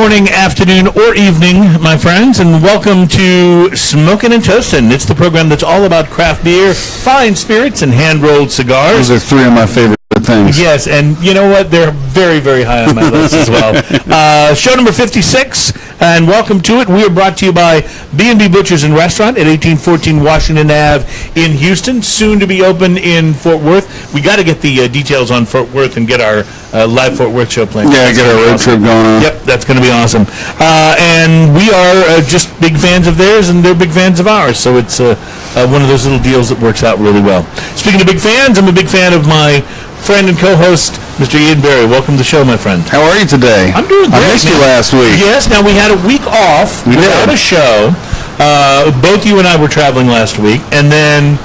morning, afternoon, or evening, my friends, and welcome to Smokin Toastin. It's the program that's all about craft beer, fine spirits, and hand-rolled cigars. Those are three of my favorite things. Yes, and you know what? They're very, very high on my list as well. Show number 56, and welcome to it. We are brought to you by B&B Butchers and Restaurant at 1814 Washington Ave in Houston, soon to be open in Fort Worth. We got to get the details on Fort Worth and get our live Fort Worth show planned. Yeah, get our road trip going on. Yep, that's going to be awesome. And we are just big fans of theirs, and they're big fans of ours, so it's one of those little deals that works out really well. Speaking of big fans, I'm a big fan of my friend and co-host, Mr. Ian Berry. Welcome to the show, my friend. How are you today? I'm doing great. I missed you last week. Yes, now we had a week off without a show. Both you and I were traveling last week, and then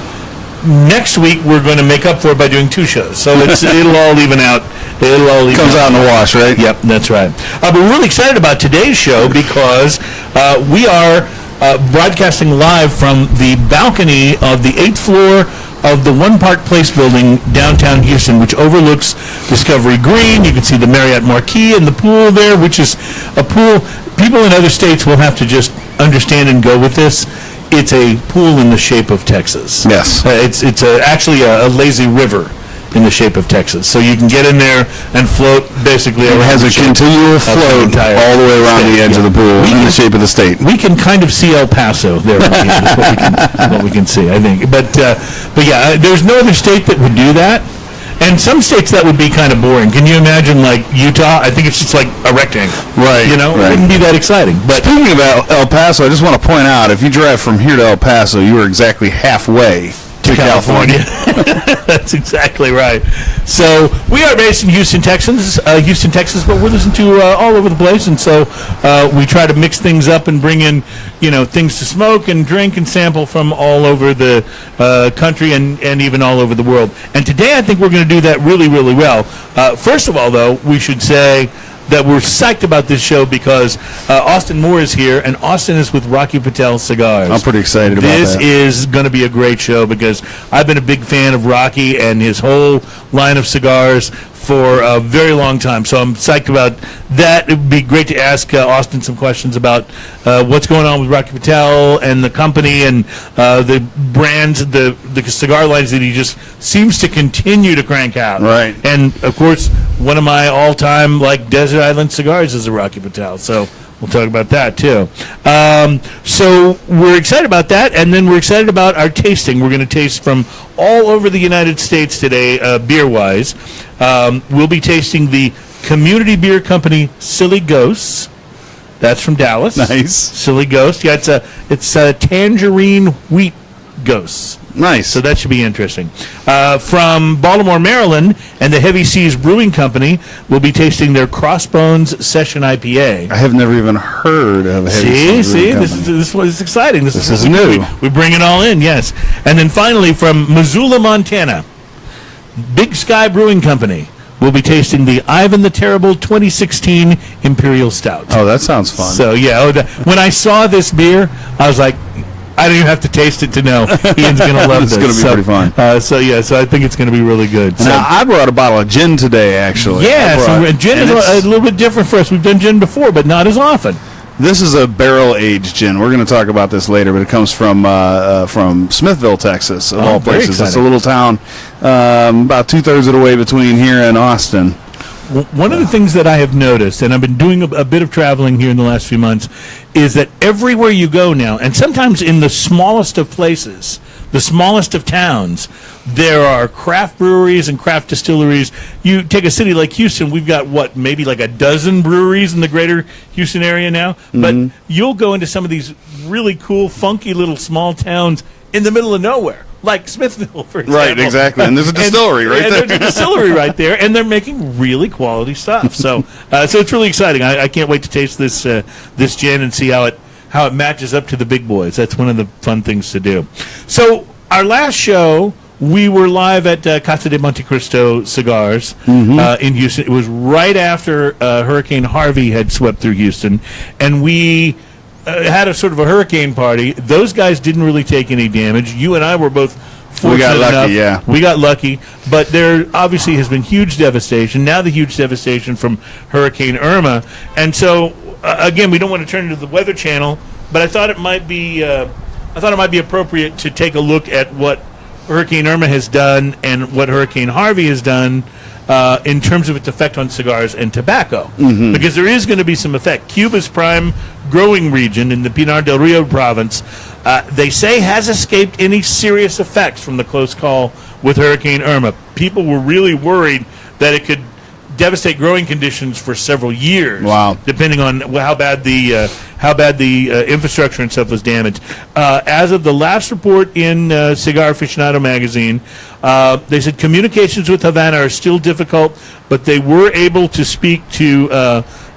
next week we're going to make up for it by doing two shows. So it'll all even out. Comes out in the wash, right? Yep, that's right. But we're really excited about today's show because we are broadcasting live from the balcony of the 8th floor of the One Park Place building downtown Houston, which overlooks Discovery Green. You can see the Marriott Marquis and the pool there, which is a pool. People in other states will have to just understand and go with this. It's a pool in the shape of Texas. Yes. It's actually a lazy river in the shape of Texas. So you can get in there and float basically around. It has a continual float all the way around the edge of the pool in the shape of the state. We can kind of see El Paso there. Is what we can see, I think. But yeah, there's no other state that would do that. And some states that would be kind of boring. Can you imagine, like, Utah? I think it's just like a rectangle. Right. You know, right. It wouldn't be that exciting. But speaking about El Paso, I just want to point out, if you drive from here to El Paso, you are exactly halfway to California. That's exactly right. So we are based in Houston, Texas, but we're listened to all over the place, and so we try to mix things up and bring in, things to smoke and drink and sample from all over the country and even all over the world. And today I think we're going to do that really, really well. First of all, though, we should say that we're psyched about this show because Austin Moore is here, and Austin is with Rocky Patel Cigars. I'm pretty excited about this. that. This is going to be a great show because I've been a big fan of Rocky and his whole line of cigars for a very long time. So I'm psyched about that. It would be great to ask Austin some questions about what's going on with Rocky Patel and the company and the brands, the cigar lines that he just seems to continue to crank out. Right. And, of course, one of my all-time, Desert Island cigars is a Rocky Patel. So we'll talk about that, too. So we're excited about that, and then we're excited about our tasting. We're going to taste from all over the United States today, beer-wise. We'll be tasting the Community Beer Company Silly Ghosts. That's from Dallas. Nice. Silly Ghost. Yeah, it's a tangerine wheat ghosts. Nice. So that should be interesting. From Baltimore, Maryland, and the Heavy Seas Brewing Company, we'll be tasting their Crossbones Session IPA. I have never even heard of a Heavy Seas Brewing Company. This is exciting. This is new. We bring it all in, yes. And then finally, from Missoula, Montana, Big Sky Brewing Company, we'll be tasting the Ivan the Terrible 2016 Imperial Stout. Oh, that sounds fun. So, yeah, when I saw this beer, I was like, I don't even have to taste it to know Ian's going to love this. It's going to be pretty fun. So I think it's going to be really good. So, now, I brought a bottle of gin today, actually. Yeah, so gin is a little bit different for us. We've done gin before, but not as often. This is a barrel-aged gin. We're going to talk about this later, but it comes from Smithville, Texas, of all places. It's a little town about two-thirds of the way between here and Austin. One of the things that I have noticed, and I've been doing a bit of traveling here in the last few months, is that everywhere you go now, and sometimes in the smallest of places, the smallest of towns, there are craft breweries and craft distilleries. You take a city like Houston, we've got, maybe like a dozen breweries in the greater Houston area now, but you'll go into some of these really cool, funky little small towns in the middle of nowhere. Like Smithville, for example. Right, exactly. And there's a distillery right there. There's a distillery right there, and they're making really quality stuff. So it's really exciting. I can't wait to taste this gin and see how it matches up to the big boys. That's one of the fun things to do. So our last show, we were live at Casa de Monte Cristo Cigars in Houston. It was right after Hurricane Harvey had swept through Houston, and we had a sort of a hurricane party. Those guys didn't really take any damage. You and I were both fortunate enough. We got lucky, but there obviously has been huge devastation. Now the huge devastation from Hurricane Irma. And so again, we don't want to turn into the Weather Channel, but I thought it might be appropriate to take a look at what Hurricane Irma has done and what Hurricane Harvey has done in terms of its effect on cigars and tobacco, because there is going to be some effect. Cuba's prime growing region in the Pinar del Rio province, they say, has escaped any serious effects from the close call with Hurricane Irma. People were really worried that it could devastate growing conditions for several years. Wow! Depending on how bad the infrastructure and stuff was damaged. As of the last report in Cigar Aficionado magazine, they said communications with Havana are still difficult, but they were able to speak to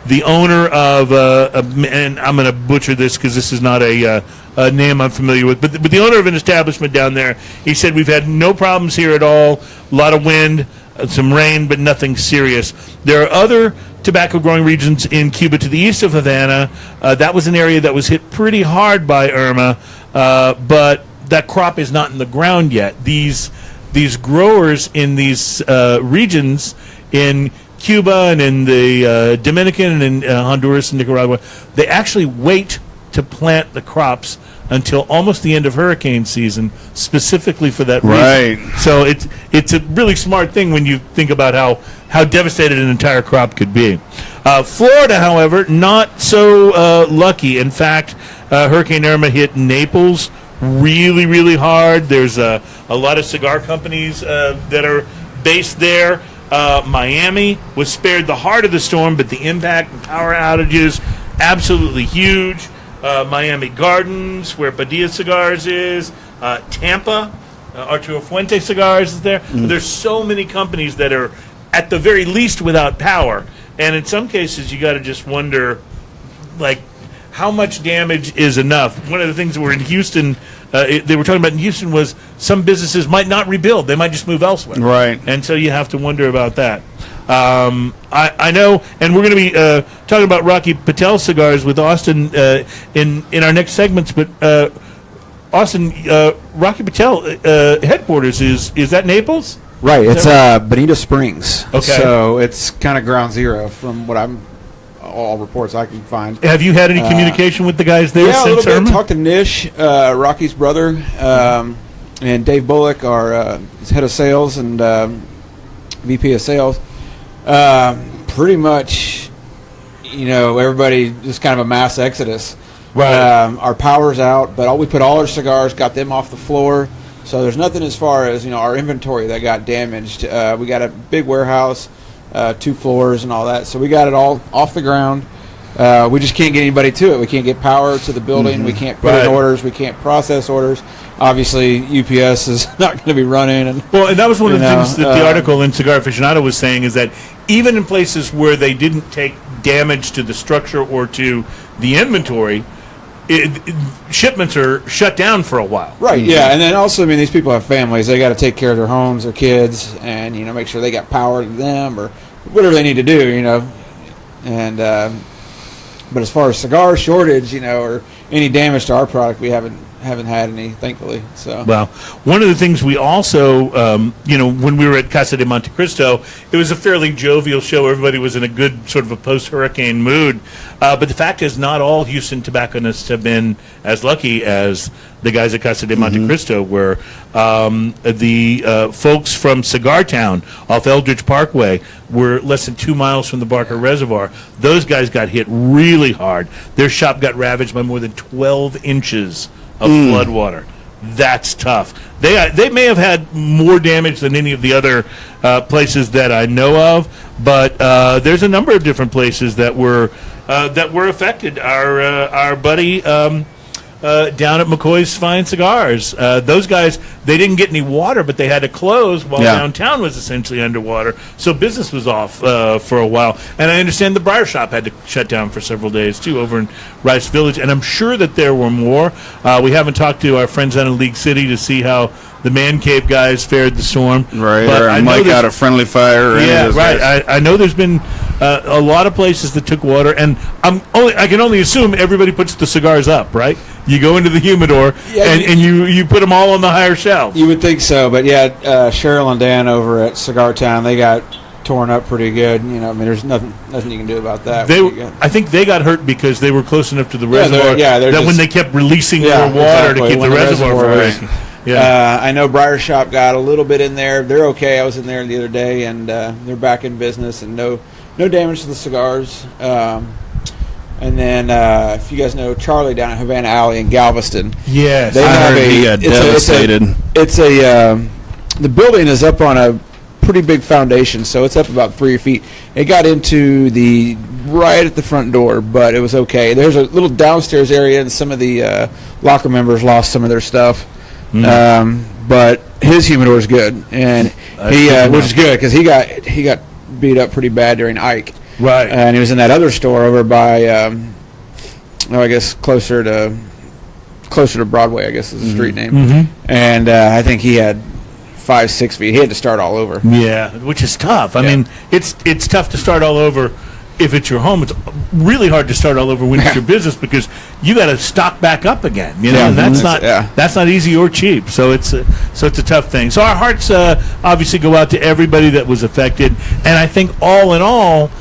the owner of, and I'm going to butcher this because this is not a name I'm familiar with, but the owner of an establishment down there. He said, we've had no problems here at all. A lot of wind, some rain, but nothing serious. There are other tobacco growing regions in Cuba to the east of Havana. That was an area that was hit pretty hard by Irma, but that crop is not in the ground yet. These growers in these regions in Cuba and in the Dominican and in Honduras and Nicaragua, they actually wait to plant the crops until almost the end of hurricane season, specifically for that reason. Right. So it's a really smart thing when you think about how devastated an entire crop could be. Florida, however, not so lucky. In fact, Hurricane Irma hit Naples really, really hard. There's a lot of cigar companies that are based there. Miami was spared the heart of the storm, but the impact and power outages absolutely huge. Miami Gardens, where Padilla Cigars is, Tampa, Arturo Fuente Cigars is there. There's so many companies that are at the very least without power, and in some cases you got to just wonder, like, how much damage is enough. One of the things that were in Houston, they were talking about in Houston, was some businesses might not rebuild; they might just move elsewhere. Right. And so you have to wonder about that. I know, and we're going to be talking about Rocky Patel cigars with Austin in our next segments. But Austin, Rocky Patel headquarters is that Naples? Right. It's Bonita Springs. Okay. So it's kind of ground zero from what all reports I can find. Have you had any communication with the guys there since since a little bit. Irma? Talked to Nish, Rocky's brother, and Dave Bullock, our head of sales and VP of sales. Pretty much, everybody just kind of a mass exodus. Right. Our power's out, but we put all our cigars, got them off the floor. So there's nothing as far as our inventory that got damaged. We got a big warehouse, 2 floors and all that. So we got it all off the ground. We just can't get anybody to it. We can't get power to the building. We can't put in orders. We can't process orders. Obviously, UPS is not going to be running. And that was one of the things that the article in Cigar Aficionado was saying, is that even in places where they didn't take damage to the structure or to the inventory, shipments are shut down for a while. Right, yeah. And then also, these people have families. They got to take care of their homes, their kids, and, make sure they got power to them or whatever they need to do, And, but as far as cigar shortage, or any damage to our product, we haven't had any, thankfully. So well, one of the things we also, when we were at Casa de Monte Cristo, it was a fairly jovial show. Everybody was in a good sort of a post-hurricane mood. But the fact is, not all Houston tobacconists have been as lucky as the guys at Casa de Monte Cristo were. The folks from Cigar Town off Eldridge Parkway were less than 2 miles from the Barker Reservoir. Those guys got hit really hard. Their shop got ravaged by more than 12 inches of floodwater. That's tough. They may have had more damage than any of the other places that I know of, but there's a number of different places that were affected. Our buddy down at McCoy's Fine Cigars, those guys, they didn't get any water, but they had to close while downtown was essentially underwater. So business was off for a while. And I understand the Briar Shop had to shut down for several days, too, over in Rice Village. And I'm sure that there were more. We haven't talked to our friends out in League City to see how the Man Cave guys fared the storm. Right, or Mike out of Friendly Fire. Yeah, right. I know there's been a lot of places that took water, and I can only assume everybody puts the cigars up, right? You go into the humidor, and you put them all on the higher shelf. You would think so, but Cheryl and Dan over at Cigar Town, they got torn up pretty good. You know, I mean, there's nothing you can do about that. I think they got hurt because they were close enough to the reservoir that when they kept releasing more water to keep the reservoir from breaking. Yeah. I know Briar Shop got a little bit in there. They're okay. I was in there the other day, and they're back in business, and no damage to the cigars. And then if you guys know Charlie down at Havana Alley in Galveston, yes, I heard he got devastated. The building is up on a pretty big foundation, so it's up about 3 feet. It got into right at the front door, but it was okay. There's a little downstairs area, and some of the locker members lost some of their stuff. But his humidor is good, and which is good because he got beat up pretty bad during Ike. Right. And he was in that other store over by, I guess closer to Broadway, I guess is the street name. Mm-hmm. And I think he had 5-6 feet. He had to start all over. Yeah, which is tough. I mean, it's tough to start all over. If it's your home, it's really hard to start all over when it's your business because you got to stock back up again. You know, and that's not easy or cheap. So it's a tough thing. So our hearts obviously go out to everybody that was affected, and I think all in all,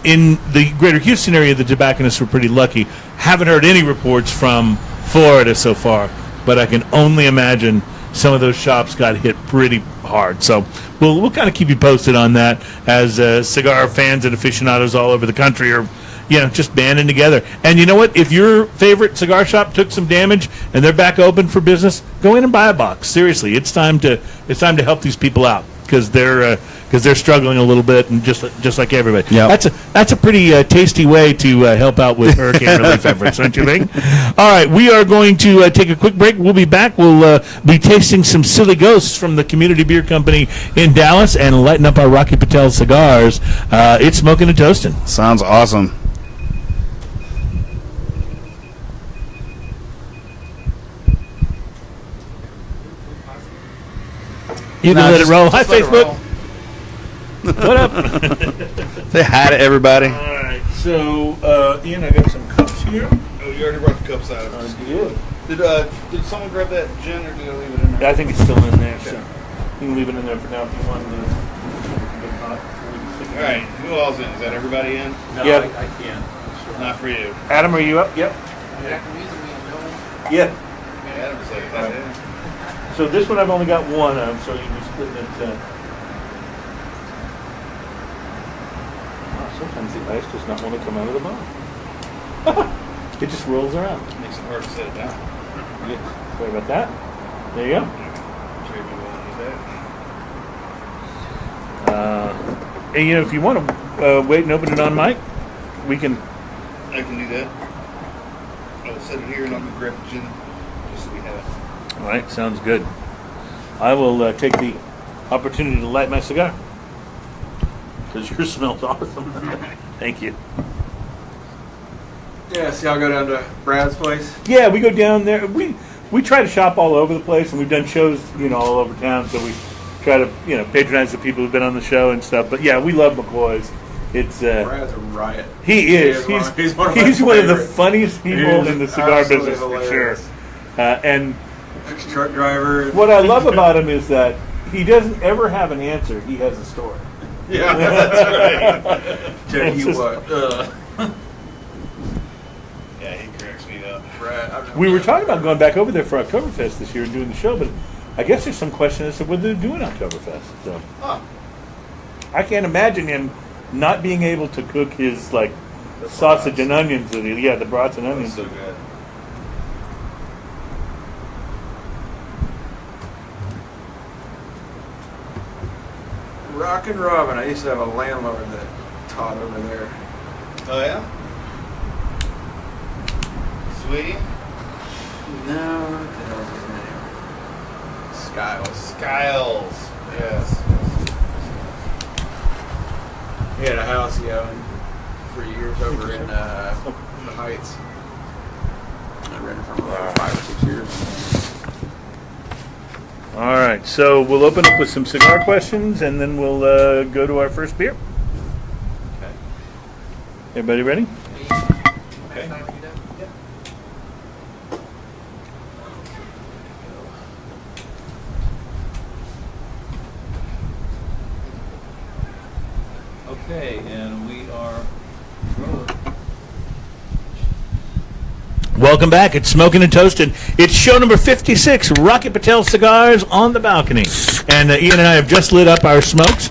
in the greater Houston area, the tobacconists were pretty lucky. Haven't heard any reports from Florida so far, but I can only imagine some of those shops got hit pretty hard. So we'll kind of keep you posted on that as cigar fans and aficionados all over the country are, just banding together. And you know what? If your favorite cigar shop took some damage and they're back open for business, go in and buy a box. Seriously, it's time to help these people out because they're struggling a little bit, and just like everybody. Yep. That's a pretty tasty way to help out with hurricane relief efforts, don't you think? All right, we are going to take a quick break. We'll be back. We'll be tasting some Silly Ghosts from the Community Beer Company in Dallas and lighting up our Rocky Patel cigars. It's Smokin Toastin. Sounds awesome. You can let it roll. Hi, Facebook. What up? Say hi to everybody. All right. So, Ian, I got some cups here. Oh, you already brought the cups out. Did someone grab that gin, or did I leave it in there? Yeah, I think it's still in there. Okay. So you can leave it in there for now if you want. All right. Who all's in? Is that everybody in? No, yeah. I can't. Sure. Not for you. Adam, are you up? Yep. Yeah. Adam said that. So this one I've only got one of, so you'll be splitting it. Sometimes the ice does not want to come out of the bottle. It just rolls around. Makes it hard to set it down. Yeah. Sorry about that. There you go. And if you want to wait and open it on mic, we can. I can do that. I'll set it here and I'll go grab the gin just so we have it. All right, sounds good. I will take the opportunity to light my cigar because yours smells awesome. Thank you. Yeah, see, I'll go down to Brad's place. Yeah, we go down there. We try to shop all over the place, and we've done shows, all over town. So we try to, patronize the people who've been on the show and stuff. But yeah, we love McCoy's. It's Brad's a riot. He is. He's one of the funniest people in the cigar business hilarious. for sure. And ex-truck driver. What I love about him is that he doesn't ever have an answer. He has a story. Yeah, that's right. Tell you what. Yeah, he cracks me up. Brad, we were talking about going back over there for Oktoberfest this year and doing the show, but I guess there's some question as to whether they're doing Oktoberfest. So I can't imagine him not being able to cook his sausage and onions. The brats and onions. So good. Rockin' Robin. I used to have a landlord that taught over there. Oh yeah. Sweetie? No, what the hell is his name? Skiles. Yes. He had a house he owned for years over in the Heights. I rented from him for 5 or 6 years. All right, so we'll open up with some cigar questions, and then we'll go to our first beer. Okay. Everybody ready? Okay. Welcome back. It's Smokin and Toastin. It's show number 56, Rocky Patel Cigars on the balcony. And Ian and I have just lit up our smokes.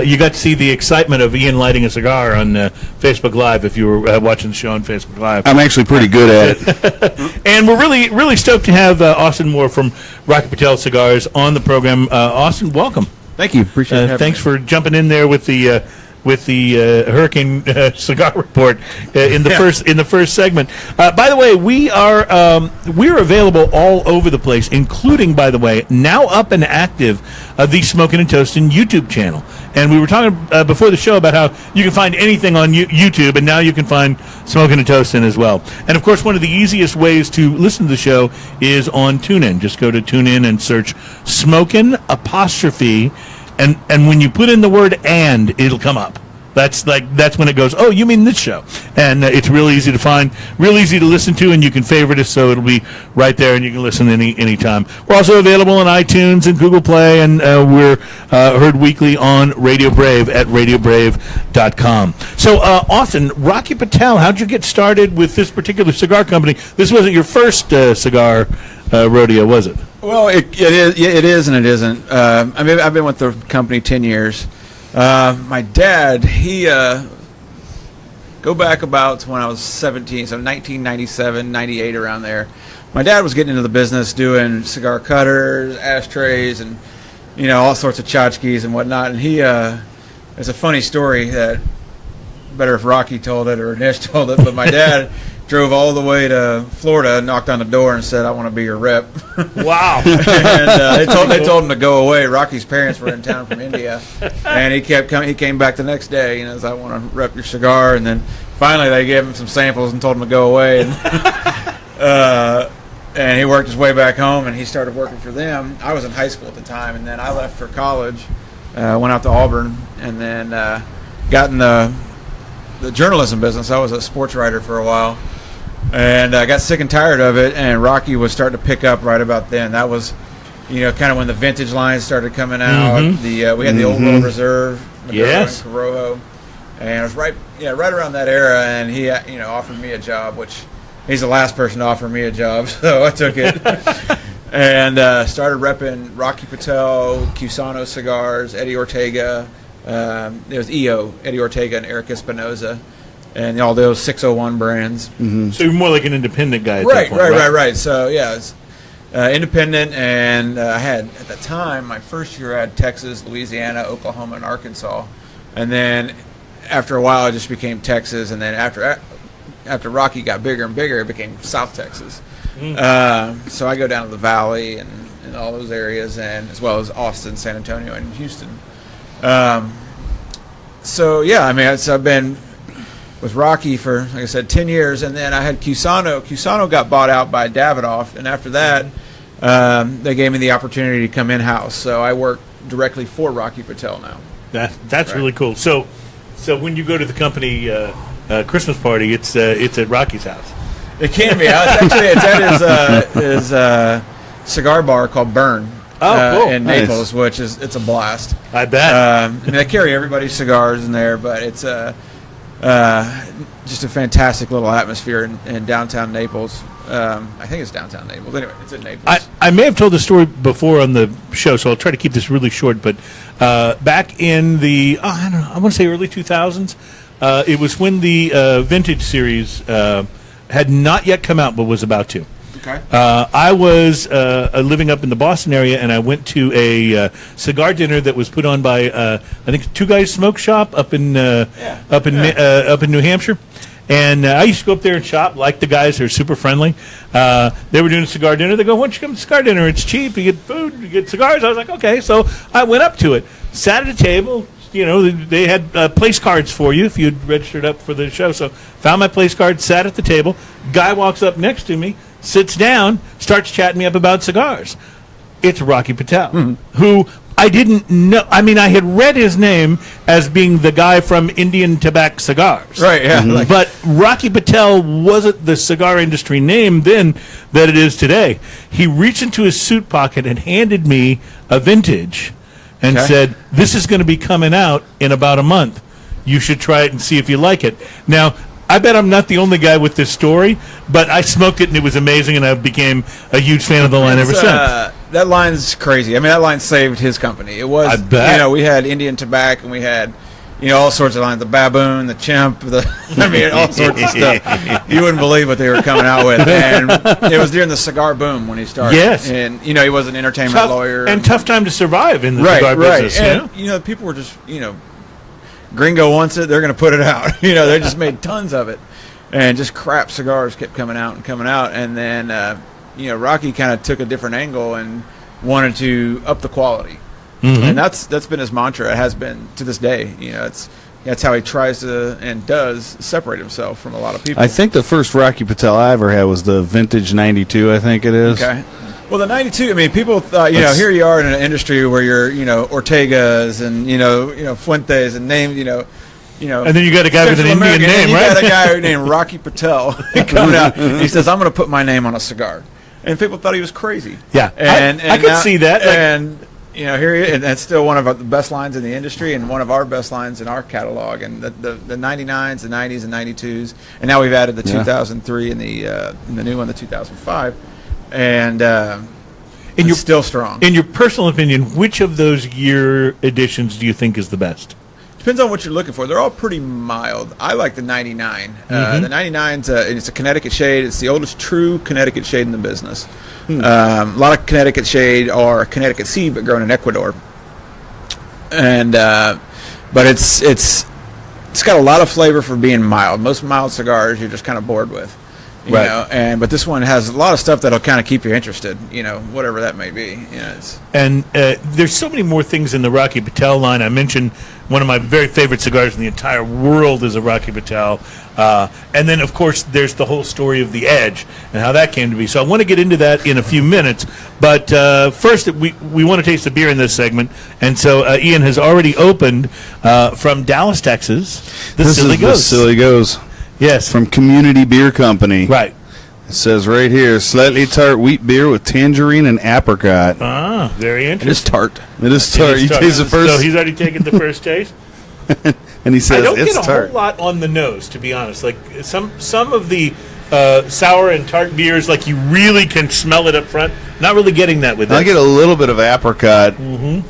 You got to see the excitement of Ian lighting a cigar on Facebook Live if you were watching the show on Facebook Live. I'm actually pretty good at it. And we're really, really stoked to have Austin Moore from Rocky Patel Cigars on the program. Austin, welcome. Thank you. Appreciate it. Thanks for jumping in there with the Hurricane Cigar Report in the first segment. By the way, we're available all over the place, including, by the way, now up and active the Smokin and Toastin YouTube channel. And we were talking before the show about how you can find anything on YouTube, and now you can find Smokin and Toastin as well. And of course, one of the easiest ways to listen to the show is on TuneIn. Just go to TuneIn and search Smokin'. And when you put in the word "and," it'll come up. That's when it goes, oh, you mean this show. And it's real easy to find, real easy to listen to, and you can favorite us, so it'll be right there, and you can listen anytime. We're also available on iTunes and Google Play, and we're heard weekly on Radio Brave at radiobrave.com. So, Austin, Rocky Patel, how'd you get started with this particular cigar company? This wasn't your first cigar rodeo, was it? Well, it is and it isn't. I've been with the company 10 years. My dad, he go back about to when I was 17, so 1997, 98, around there. My dad was getting into the business doing cigar cutters, ashtrays, and all sorts of tchotchkes and whatnot. And he, it's a funny story that better if Rocky told it or Nish told it, but my dad drove all the way to Florida, knocked on the door, and said, "I want to be your rep." Wow! And they told him to go away. Rocky's parents were in town from India, and he kept coming. He came back the next day, said, "I want to rep your cigar." And then finally, they gave him some samples and told him to go away. And he worked his way back home, and he started working for them. I was in high school at the time, and then I left for college, went out to Auburn, and then got in the journalism business. I was a sports writer for a while. And I got sick and tired of it, and Rocky was starting to pick up right about then. That was, kind of when the vintage lines started coming out. Mm-hmm. We had the Old World Reserve, Maduro and Corojo, and it was right around that era. And he, offered me a job, which he's the last person to offer me a job, so I took it. And started repping Rocky Patel, Cusano cigars, Eddie Ortega. It was EO, Eddie Ortega, and Eric Espinoza. And all those 601 brands. Mm-hmm. So you're more like an independent guy at right, that point, right. So, yeah, it's independent, and I had, at the time, my first year I had Texas, Louisiana, Oklahoma, and Arkansas. And then after a while, it just became Texas, and then after Rocky got bigger and bigger, it became South Texas. Mm-hmm. So I go down to the Valley and all those areas, and as well as Austin, San Antonio, and Houston. So, yeah, I've been with Rocky for, like I said, 10 years, and then I had Cusano. Cusano got bought out by Davidoff, and after that, they gave me the opportunity to come in-house. So I work directly for Rocky Patel now. That's right. Really cool. So when you go to the company Christmas party, it's at Rocky's house. It can be. It's at his cigar bar called Burn. Cool. In Naples, which it's a blast. I bet. They carry everybody's cigars in there, but it's just a fantastic little atmosphere in downtown Naples. I think it's downtown Naples. Anyway, it's in Naples. I may have told the story before on the show, so I'll try to keep this really short. But back in the, I want to say early 2000s, it was when the Vintage series had not yet come out, but was about to. Okay. I was living up in the Boston area, and I went to a cigar dinner that was put on by I think Two Guys Smoke Shop up in New Hampshire. And I used to go up there and shop, like the guys. They're super friendly. They were doing a cigar dinner. They go, "Why don't you come to cigar dinner? It's cheap. You get food, you get cigars." I was like, "Okay." So I went up to it, sat at a table. They had place cards for you if you'd registered up for the show. So found my place card, sat at the table. Guy walks up next to me, sits down, starts chatting me up about cigars. It's Rocky Patel, who I didn't know. I had read his name as being the guy from Indian Tobacco Cigars. Right, yeah. Mm-hmm. But Rocky Patel wasn't the cigar industry name then that it is today. He reached into his suit pocket and handed me a vintage and said, "This is going to be coming out in about a month. You should try it and see if you like it." Now, I bet I'm not the only guy with this story, but I smoked it and it was amazing, and I became a huge fan of the line ever since. That line's crazy. I mean, that line saved his company. It was, I bet. we had Indian tobacco, and we had, all sorts of lines, the baboon, the chimp, all sorts of stuff. You wouldn't believe what they were coming out with. And it was during the cigar boom when he started. Yes. And, he was an entertainment lawyer. And tough time to survive in the cigar business. And, people were just, Gringo wants it, they're going to put it out. They just made tons of it. And just crap cigars kept coming out. And then, Rocky kind of took a different angle and wanted to up the quality. Mm-hmm. And that's been his mantra. It has been to this day. That's how he tries to and does separate himself from a lot of people. I think the first Rocky Patel I ever had was the vintage 92, I think it is. Okay. Well, the 92, people thought, here you are in an industry where you're, Ortegas and, Fuentes and names, and then you got a guy with an Indian name, right? You got a guy named Rocky Patel coming out. He says, I'm going to put my name on a cigar. And people thought he was crazy. Yeah. And I could see that. And, here he is, and that's still one of the best lines in the industry and one of our best lines in our catalog. And the 99s, the 90s, and 92s. And now we've added the 2003 and the new one, the 2005. And it's still strong. In your personal opinion, which of those year editions do you think is the best? Depends on what you're looking for. They're all pretty mild. I like the 99. The 99's it's a Connecticut shade. It's the oldest true Connecticut shade in the business. A lot of Connecticut shade are Connecticut seed, but grown in Ecuador. And but it's got a lot of flavor for being mild. Most mild cigars you're just kind of bored with. But this one has a lot of stuff that'll kind of keep you interested, whatever that may be. And there's so many more things in the Rocky Patel line. I mentioned one of my very favorite cigars in the entire world is a Rocky Patel. And then, of course, there's the whole story of the Edge and how that came to be. So I want to get into that in a few minutes. But first, we want to taste the beer in this segment. And so Ian has already opened from Dallas, Texas, This is the Silly Goes. Yes. From Community Beer Company. Right. It says right here, slightly tart wheat beer with tangerine and apricot. Ah, very interesting. It is tart. It is tart. You taste the first. So he's already taken the first taste? And he says, I don't it's get a tart. whole lot on the nose, to be honest. Like some of the sour and tart beers, like you really can smell it up front. Not really getting that with this. I get a little bit of apricot. Mm-hmm.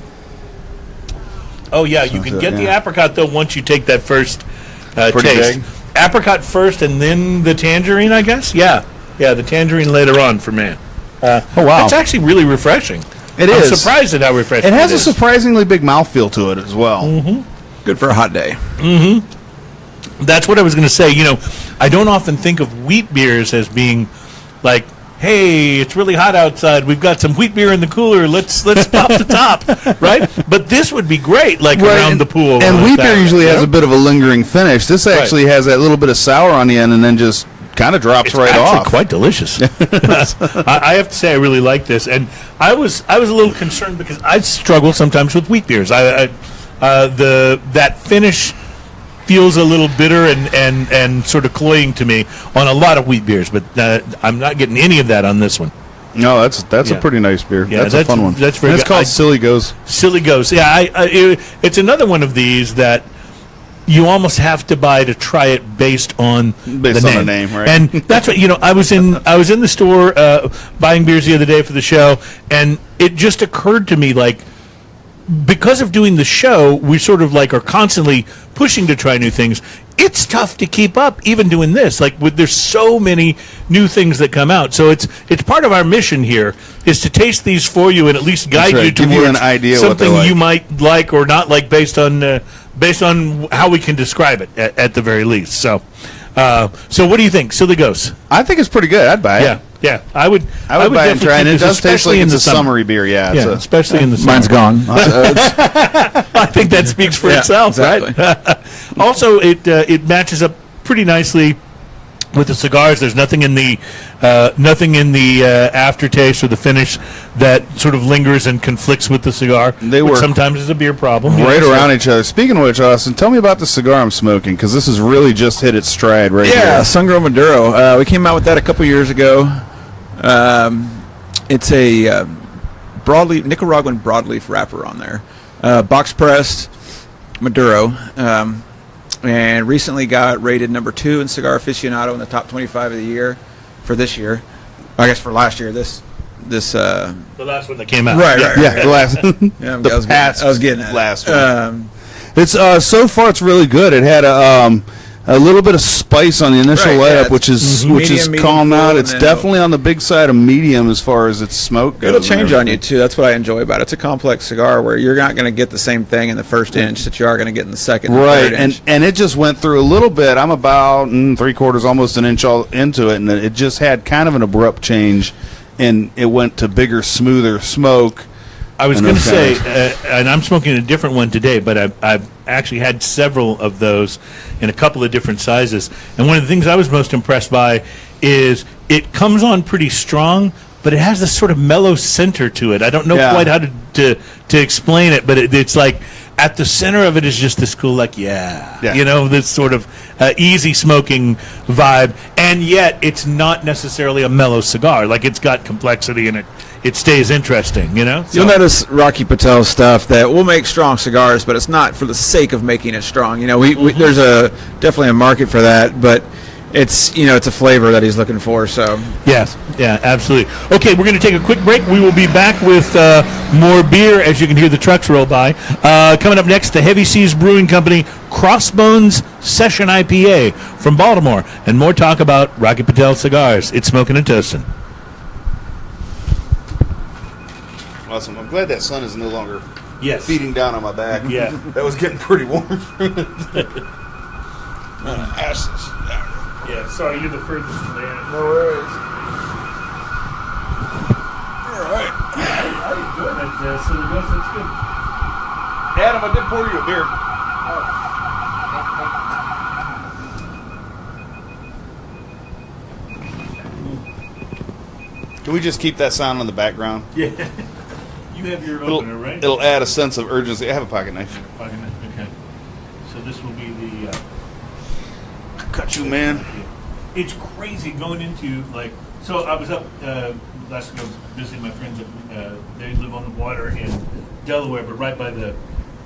Oh, yeah, you can get the apricot, though, once you take that first taste. Big. Apricot first and then the tangerine, I guess? Yeah, the tangerine later on for me. Oh, wow. It's actually really refreshing. I'm surprised at how refreshing it has is. a surprisingly big mouthfeel to it as well. Mm-hmm. Good for a hot day. Mm-hmm. That's what I was going to say. I don't often think of wheat beers as being like, hey, it's really hot outside. We've got some wheat beer in the cooler. Let's pop the top, right? But this would be great, around the pool. And wheat beer usually has a bit of a lingering finish. This actually has that little bit of sour on the end and then just kind of drops it's right off. It's quite delicious. I have to say I really like this. And I was a little concerned because I struggle sometimes with wheat beers. That finish feels a little bitter and sort of cloying to me on a lot of wheat beers, but I'm not getting any of that on this one. No, that's a pretty nice beer. Yeah, that's a fun one. That's very good. It's called Silly Goes. Silly Goes. Yeah, it's another one of these that you almost have to buy to try it based on the name, right? And that's what I was in the store buying beers the other day for the show, and it just occurred to me because of doing the show, we sort of are constantly pushing to try new things. It's tough to keep up even doing this. There's so many new things that come out. So it's part of our mission here is to taste these for you and at least guide you towards an idea something you might like or not like based on how we can describe it at the very least. So what do you think? Silly Goes. I think it's pretty good. I'd buy it. Yeah. I would buy it and try it. It does taste like it's a summery beer. Yeah, especially in the summer. Mine's gone. I think that speaks for itself, exactly. Right? Also, it matches up pretty nicely with the cigars. There's nothing in the aftertaste or the finish that sort of lingers and conflicts with the cigar. They which work sometimes is a beer problem. Right around each other. Speaking of which, Austin, tell me about the cigar I'm smoking because this has really just hit its stride right here. Yeah, Sungrown Maduro. We came out with that a couple years ago. It's a Nicaraguan broadleaf wrapper on there. Box pressed Maduro. and recently got rated number 2 in Cigar Aficionado in the top 25 of the year for this year. I guess for last year. This the last one that came out. Right. Yeah, the last. Yeah, I was getting at last one. It's so far it's really good. It had a little bit of spice on the initial layup, which is calm out. It's definitely on the big side of medium as far as its smoke goes. It'll change on you too. That's what I enjoy about it. It's a complex cigar where you're not going to get the same thing in the first inch that you are going to get in the second. Right, and third inch. and it just went through a little bit. I'm about 3/4, almost an inch all into it, and it just had kind of an abrupt change, and it went to bigger, smoother smoke. I was going to say, and I'm smoking a different one today, but I've actually had several of those in a couple of different sizes. And one of the things I was most impressed by is it comes on pretty strong, but it has this sort of mellow center to it. I don't know quite how to explain it, but it's like at the center of it is just this cool, like, this sort of easy smoking vibe. And yet it's not necessarily a mellow cigar. Like, it's got complexity in it. It stays interesting, So. You'll notice Rocky Patel stuff that we'll make strong cigars, but it's not for the sake of making it strong. There's definitely a market for that, but it's it's a flavor that he's looking for. So yes, yeah, absolutely. Okay, we're going to take a quick break. We will be back with more beer as you can hear the trucks roll by. Coming up next, the Heavy Seas Brewing Company Crossbones Session IPA from Baltimore, and more talk about Rocky Patel cigars. It's Smokin' and Toastin'. Awesome. I'm glad that sun is no longer feeding down on my back. Yeah. That was getting pretty warm. Yeah, sorry, you're the furthest from the end. no worries. All right. How you doing at Cigars? That's good. Adam, I did pour you a beer. Can we just keep that sound in the background? Yeah. You have your opener, right? It'll add a sense of urgency. I have a pocket knife. Pocket knife, okay. So this will be the... Cut you, man. It's crazy going into, so I was up, last week I was visiting my friends, they live on the water in Delaware, but right by the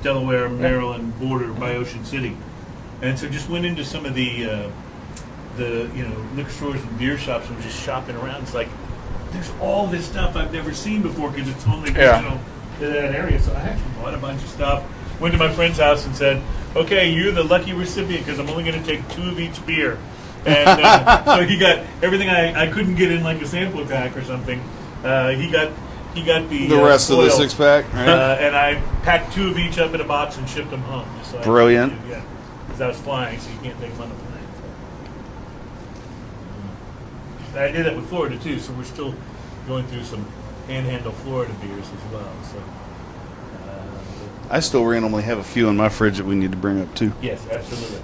Delaware-Maryland border by Ocean City. And so just went into some of the liquor stores and beer shops and was just shopping around. It's like, there's all this stuff I've never seen before because it's only regional to that area. So I actually bought a bunch of stuff. Went to my friend's house and said, "Okay, you're the lucky recipient because I'm only going to take 2 of each beer." And so he got everything I couldn't get in like a sample pack or something. He got the rest foil, of the 6-pack, right? and I packed 2 of each up in a box and shipped them home. Just so Brilliant. Because I was flying, so you can't take them on the plane. I did that with Florida too, so we're still going through some Panhandle Florida beers as well. So I still randomly have a few in my fridge that we need to bring up too. yes, absolutely.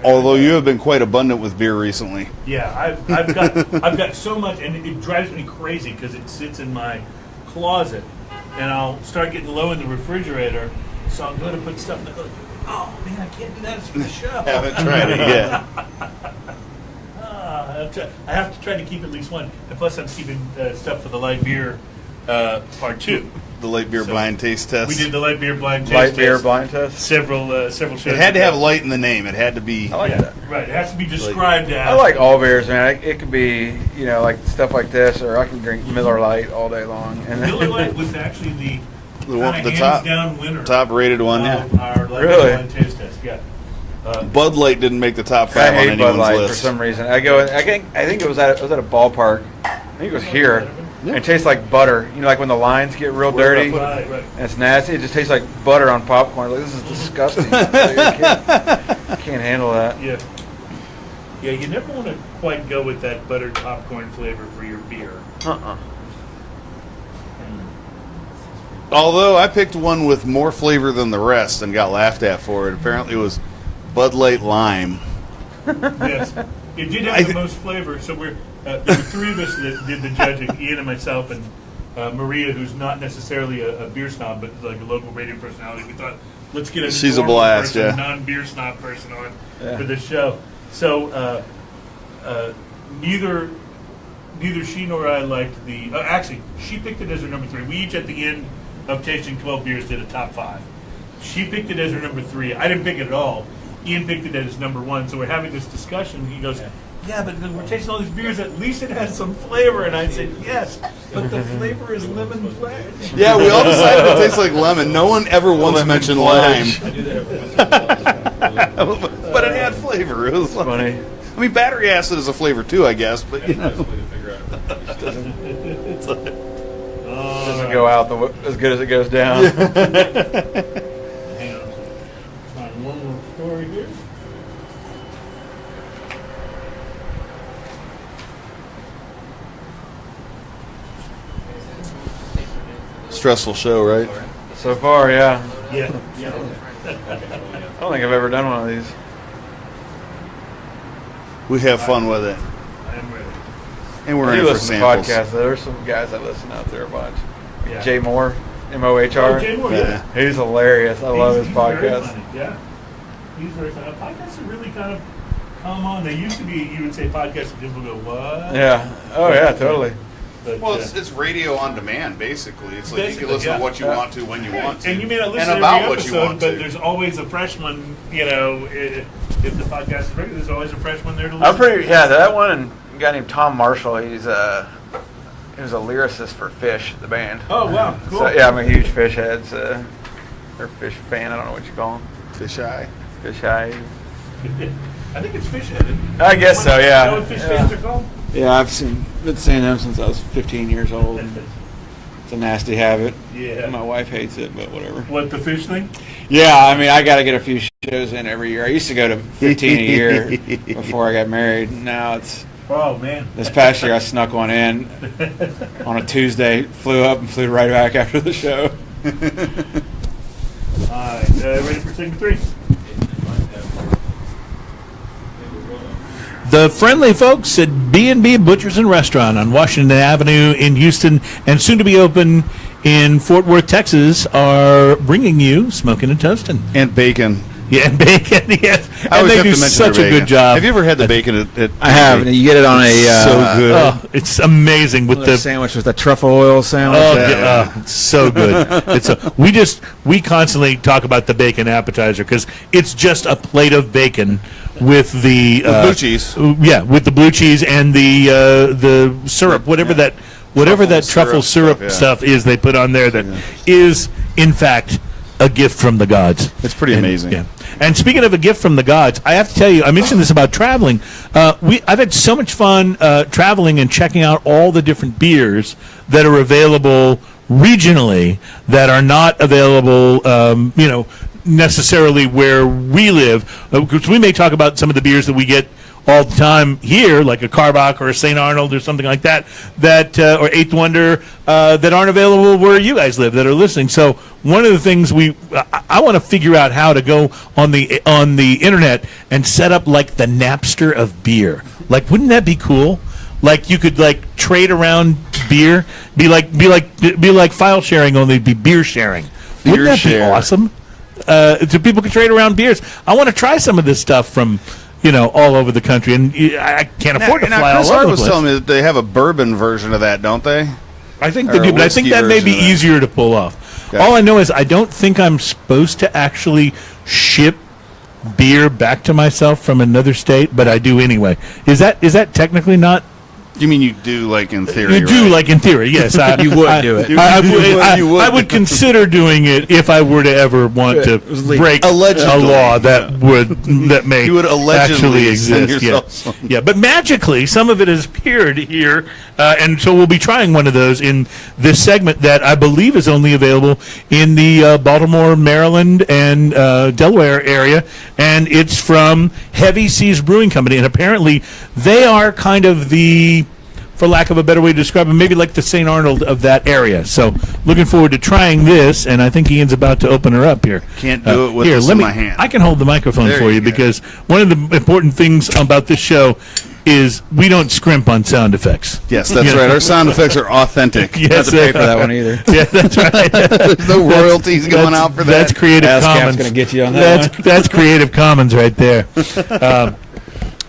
Although you have been quite abundant with beer recently. Yeah, I've got so much, and it drives me crazy because it sits in my closet, and I'll start getting low in the refrigerator, so I'm going to put stuff in the. Oh man, I can't do that. It's for the show. Haven't tried it yet. I have to try to keep at least one, and plus I'm keeping stuff for the light beer part 2. The light beer blind taste test. We did the light beer blind taste. Light beer blind test. Several shows. It had to have light in the name. It had to be. I like that. Right, it has to be described as. I like all beers, man. It could be, like stuff like this, or I can drink Miller Lite all day long. And Miller Lite was actually the hands-down winner. Top-rated one, of our light beer blind taste test. Yeah. Bud Light didn't make the top 5 on anyone's Bud Light list for some reason. I think it was at a ballpark. I think it was here. And it tastes like butter. Like when the lines get real dirty. Right. And it's nasty. It just tastes like butter on popcorn. Like, this is disgusting. I can't handle that. Yeah. Yeah, you never want to quite go with that buttered popcorn flavor for your beer. Although I picked one with more flavor than the rest and got laughed at for it. Apparently it was Bud Light Lime. Yes. It did have the most flavor, so there were 3 of us that did the judging, Ian and myself and Maria, who's not necessarily a beer snob, but like a local radio personality. We thought, let's get She's a blast, non-beer snob person on for this show. So neither she nor I liked the... actually, she picked it as her number 3. We each, at the end of tasting 12 beers, did a top 5. She picked it as her number 3. I didn't pick it at all. Ian picked it as number 1. So we're having this discussion. He goes, yeah, but we're tasting all these beers. At least it has some flavor. And I said, yes, but the flavor is lemon pledge. Yeah, we all decided it tastes like lemon. No one ever once mentioned lime. But it had flavor. It was funny. I mean, battery acid is a flavor too, I guess. But you know, it's like, doesn't go out as good as it goes down. Hang on, find one more story here. stressful show, right? So far, yeah. Yeah. I don't think I've ever done one of these. We have fun with it, I am ready. and we're I in do it for listen to samples. podcasts. There's some guys I listen out there a bunch. Yeah. Jay Moore, M-O-H-R. Oh, Jay Moore, yeah. He's hilarious. I love his He's very podcast. funny, yeah. He's very funny. Podcasts are really kind of come on. They used to be, you would say podcasts, and people go, what? Yeah. Oh, yeah, totally. But, Well, it's radio on demand, basically. It's like you Basically, can listen yeah. to what you want to when you want to. and you may not listen and to about every what episode, you want but to. there's always a fresh one, you know, if the podcast is regular, there's always a fresh one there to listen I'm pretty, to. yeah, that one, and a guy named Tom Marshall, he was a lyricist for Fish, the band. Oh, wow, cool. So, yeah, I'm a huge Fish head, or Fish fan, I don't know what you call him. Fish eye. Fish eye. I think it's fish headed. I guess so, yeah. You know what fish fans are called? Yeah, I've been seeing them since I was 15 years old. It's a nasty habit. Yeah. My wife hates it, but whatever. What, the fish thing? Yeah, I mean, I got to get a few shows in every year. I used to go to 15 a year before I got married. Now it's Oh, man. this past year I snuck one in on a Tuesday, flew up and flew right back after the show. All right, ready for segment 3? The friendly folks at B&B Butchers and Restaurant on Washington Avenue in Houston and soon to be open in Fort Worth, Texas, are bringing you Smokin Toastin. And bacon. Yeah, and bacon, yes. I And always they have do to mention such their a bacon. good job. Have you ever had the bacon at I have, and you get it on a so good. Oh, it's amazing with the sandwich with a truffle oil sandwich. Oh, Yeah. yeah. It's so good. We constantly talk about the bacon appetizer because it's just a plate of bacon with the blue cheese. Yeah, with the blue cheese and the syrup, whatever that truffle syrup stuff is they put on there that is in fact a gift from the gods. It's pretty amazing. Yeah. And speaking of a gift from the gods, I have to tell you, I mentioned this about traveling. I've had so much fun traveling and checking out all the different beers that are available regionally that are not available, necessarily where we live. Because we may talk about some of the beers that we get all the time here, like a Carbach or a St. Arnold or something like that, or Eighth Wonder, that aren't available where you guys live that are listening. So one of the things I want to figure out how to go on the internet and set up like the Napster of beer. Like, wouldn't that be cool? Like you could like trade around beer, be like file sharing, only be beer sharing. Wouldn't that be awesome? So people can trade around beers. I want to try some of this stuff from all over the country, and I can't afford to fly all Chris over Hart the was place. telling me that they have a bourbon version of that, don't they? I think they or do, a but I think that may be whiskey version of that. easier to pull off. Okay. All I know is I don't think I'm supposed to actually ship beer back to myself from another state, but I do anyway. Is that technically not? You mean you do, like, in theory? You do, right? like in theory, yes. You would do it. I would consider doing it if I were to ever want to break Allegedly. a law that may You would allegedly actually send exist. yourself Yeah. some. Yeah, but magically, some of it has appeared here, and so we'll be trying one of those in this segment that I believe is only available in the Baltimore, Maryland, and Delaware area, and it's from Heavy Seas Brewing Company, and apparently they are kind of for lack of a better way to describe it, maybe like the St. Arnold of that area. So looking forward to trying this, and I think Ian's about to open her up here. Can't do it with here, this in my hand. I can hold the microphone There for you you go. because one of the important things about this show is we don't scrimp on sound effects. Yes, that's Yeah. right. Our sound effects are authentic. Yes, Not to pay for that one either. Yeah, that's right. There's no royalties going out for that. That's Creative ASCAP's Commons. going to get you on that one. That's Creative Commons right there.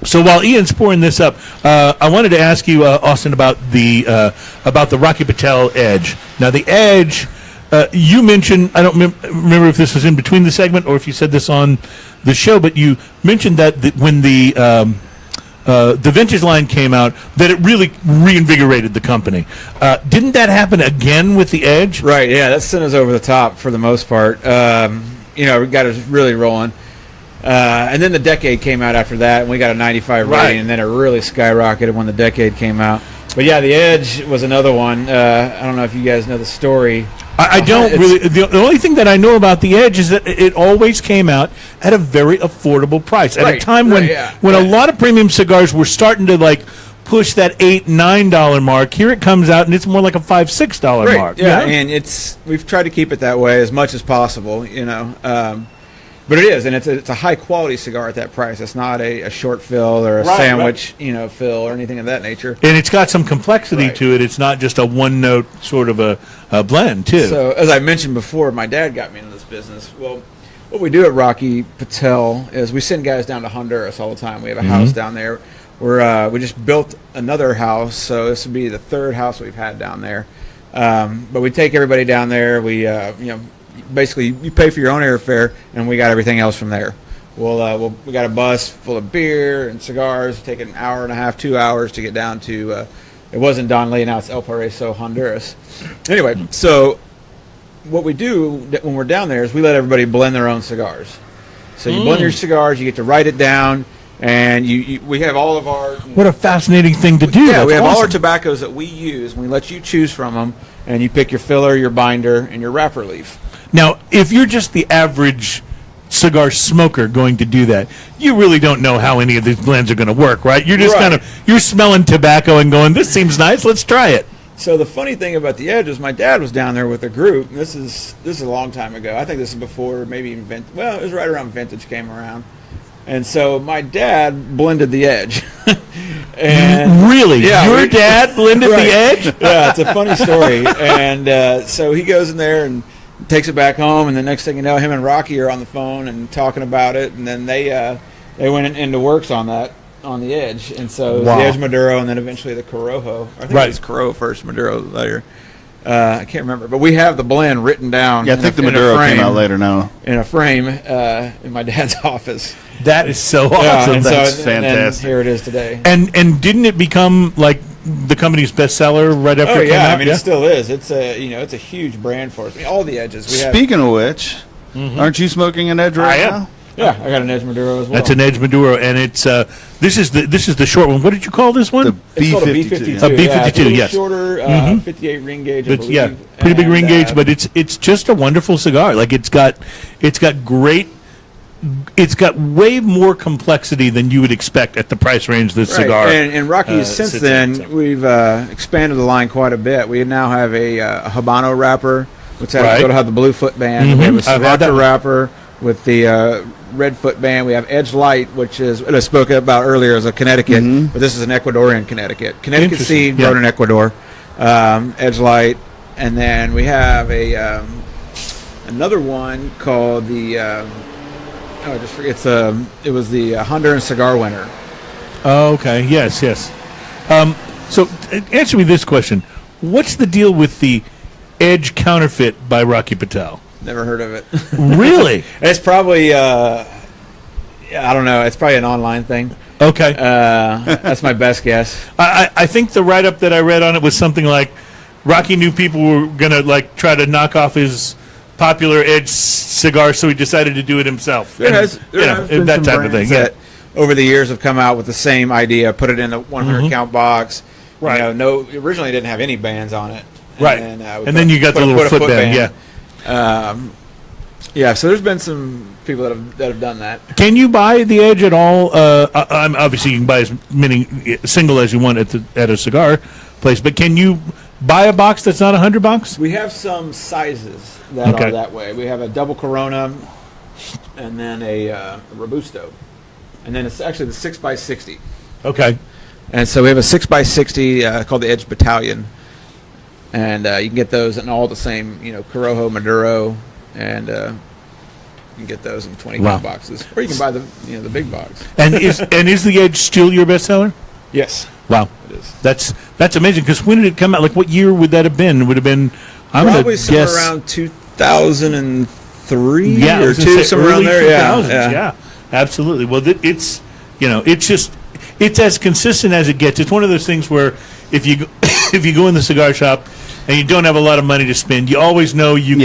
So while Ian's pouring this up, I wanted to ask you, Austin, about the Rocky Patel Edge. Now, the Edge You mentioned, I don't remember if this was in between the segment or if you said this on the show, but you mentioned that when the vintage line came out, that it really reinvigorated the company. Didn't that happen again with the Edge? Right, yeah, that sent us over the top for the most part. We got us really rolling. And then the Decade came out after that, and we got a 95 rating, and then it really skyrocketed when the Decade came out. But yeah, the Edge was another one. I don't know if you guys know the story. I don't really. The only thing that I know about the Edge is that it always came out at a very affordable price. At a time when a lot of premium cigars were starting to push that $8-9 mark, here it comes out and it's more like a $5-6 mark. Yeah, and we've tried to keep it that way as much as possible. But it is, and it's a high quality cigar at that price. It's not a short fill or a sandwich, fill or anything of that nature. And it's got some complexity to it. It's not just a one note sort of a blend too. So as I mentioned before, my dad got me into this business. Well, what we do at Rocky Patel is we send guys down to Honduras all the time. We have a house down there. We just built another house, so this would be the third house we've had down there. But we take everybody down there. We basically you pay for your own airfare, and we got everything else from there. We got a bus full of beer and cigars. Take an hour and a half, 2 hours to get down to. It wasn't Don Lee, now it's El Paraíso, Honduras. Anyway, so what we do when we're down there is we let everybody blend their own cigars. So you blend your cigars, you get to write it down, and we have all of our. What a fascinating thing to do! Yeah, we have all our tobaccos that we use, and we let you choose from them, and you pick your filler, your binder, and your wrapper leaf. Now, if you're just the average cigar smoker going to do that, you really don't know how any of these blends are going to work, right? You're just you're smelling tobacco and going, this seems nice, let's try it. So the funny thing about the Edge is my dad was down there with a group, and this is a long time ago. I think this is before maybe even Vintage. Well, it was right around Vintage came around. And so my dad blended the Edge. And really? Yeah, your dad blended the Edge? Yeah, it's a funny story. And so he goes in there and takes it back home, and the next thing you know, him and Rocky are on the phone and talking about it, and then they went into works on the Edge, and so the Edge Maduro, and then eventually the Corojo. I think it was Corojo first, Maduro later. I can't remember, but we have the blend written down. Yeah, I think the Maduro came out later now. In a frame in my dad's office. That is so awesome. That's fantastic. And here it is today. And didn't it become like the company's bestseller right after it came out? I mean, it still is. It's a huge brand for us. I mean, all the Edges. Speaking of which, aren't you smoking an Edge right now? Yeah, I got an Edge Maduro as well. That's an Edge Maduro, and it's this is the short one. What did you call this one? The B52. A B52, yes. Shorter, 58 ring gauge. I believe. Yeah, pretty big ring gauge, but it's just a wonderful cigar. Like it's got great. It's got way more complexity than you would expect at the price range this cigar. And Rocky, since then, we've expanded the line quite a bit. We now have a Habano wrapper, which has the blue foot band. We have a Sriracha wrapper with the red foot band. We have Edge Light, which is what I spoke about earlier as a Connecticut, but this is an Ecuadorian Connecticut. Connecticut seed grown in Ecuador. Edge Light, and then we have another one called the. I just forget. It was the Honduran Cigar Winner. Oh, okay. Yes. So answer me this question: what's the deal with the Edge counterfeit by Rocky Patel? Never heard of it. Really? It's probably I don't know. It's probably an online thing. Okay. That's my best guess. I think the write-up that I read on it was something like Rocky knew people were gonna try to knock off his popular Edge cigar, so he decided to do it himself. There has been that type of thing. That over the years have come out with the same idea, put it in the 100 count box. Right. Originally it didn't have any bands on it. Right. And then you got the little foot band. Yeah. So there's been some people that have done that. Can you buy the Edge at all? Obviously, you can buy as many single as you want at a cigar place, but can you buy a box that's not $100? We have some sizes that are that way. We have a double Corona, and then a Robusto, and then it's actually the 6x60. Okay. And so we have a 6x60 called the Edge Battalion, and you can get those in all the same, Corojo, Maduro, and you can get those in 20 count boxes, or you can buy the big box. And is the Edge still your bestseller? Yes. Wow. It is. That's amazing. Because when did it come out? Like, what year would that have been? It would have been, I'm probably somewhere guess around 2003 or two, somewhere around there. 2000s, yeah, absolutely. Well, it's it's as consistent as it gets. It's one of those things where if you if you go in the cigar shop and you don't have a lot of money to spend, you always know you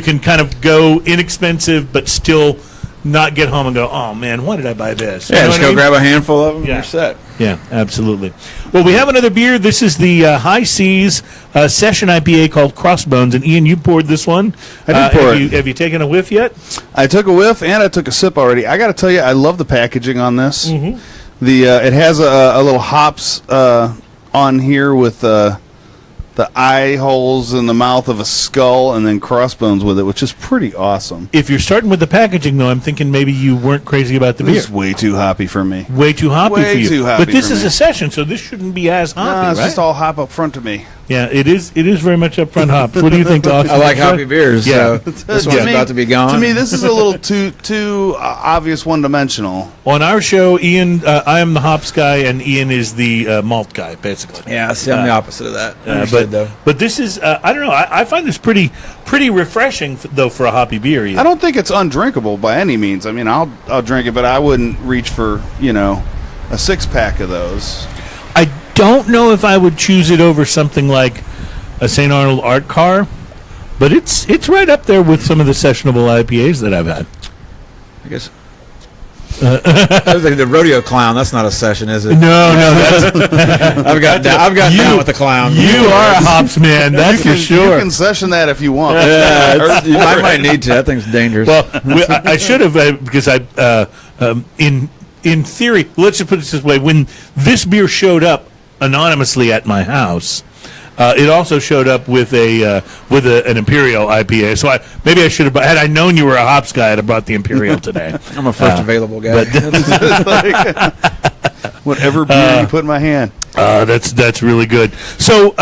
can kind of go inexpensive but still not get home and go, oh man, why did I buy this? Yeah, just go grab a handful of them and you're set. Yeah, absolutely. Well, we have another beer. This is the High Seas Session IPA called Crossbones. And Ian, you poured this one. I did pour it. Have you taken a whiff yet? I took a whiff and I took a sip already. I got to tell you, I love the packaging on this. Mm-hmm. It has a little hops on here with the eye holes in the mouth of a skull and then crossbones with it, which is pretty awesome. If you're starting with the packaging, though, I'm thinking maybe you weren't crazy about the beer. It's way too hoppy for me. Way too hoppy Way for you. too hoppy but this for is me. a session, so this shouldn't be as hoppy, It's right? just all hop up front to me. Yeah, it is very much upfront hops. What do you think, Austin? I like hoppy beers, Yeah. so this one's about to be gone. To me, this is a little too obvious one-dimensional. On our show, Ian, I am the hops guy, and Ian is the malt guy, basically. Yeah, see, I'm the opposite of that. But this is, I don't know, I find this pretty refreshing, though, for a hoppy beer. Ian. I don't think it's undrinkable by any means. I mean, I'll drink it, but I wouldn't reach for, a six-pack of those. I don't know if I would choose it over something like a St. Arnold Art Car, but it's right up there with some of the sessionable IPAs that I've had. I guess. I was like the rodeo clown. That's not a session, is it? No, that's I've got down with the clown. You are a hops man, that's for sure. You can session that if you want. I might need to. That thing's dangerous. Well, I should have because in theory, let's just put it this way: when this beer showed up anonymously at my house, it also showed up with an Imperial IPA. So maybe I should have. Had I known you were a hops guy, I'd have brought the Imperial today. I'm a first available guy. Whatever beer you put in my hand. That's really good. So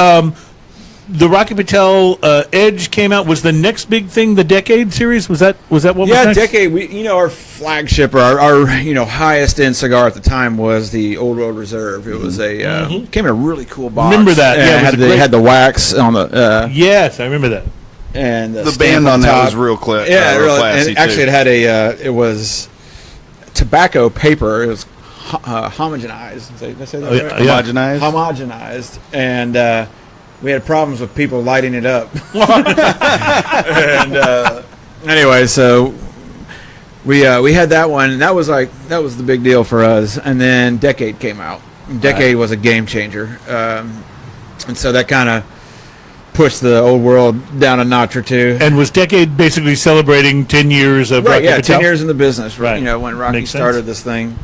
the Rocky Patel Edge came out. Was the next big thing the Decade series? Was that what was next? Decade. Our flagship or our highest end cigar at the time was the Old World Reserve. It was came in a really cool box. Remember that? Yeah, it had the wax on the. Yes, I remember that. And the band on that was real classy. Yeah, really. And actually, it had it was tobacco paper. It was homogenized. Did I say that right? Homogenized. Homogenized, and we had problems with people lighting it up. And anyway, so we had that one, and that was the big deal for us. And then Decade came out. Decade was a game changer, and so that kind of pushed the Old World down a notch or two. And was Decade basically celebrating 10 years of Rocky Patel? 10 years in the business, right? When Rocky Makes started this thing.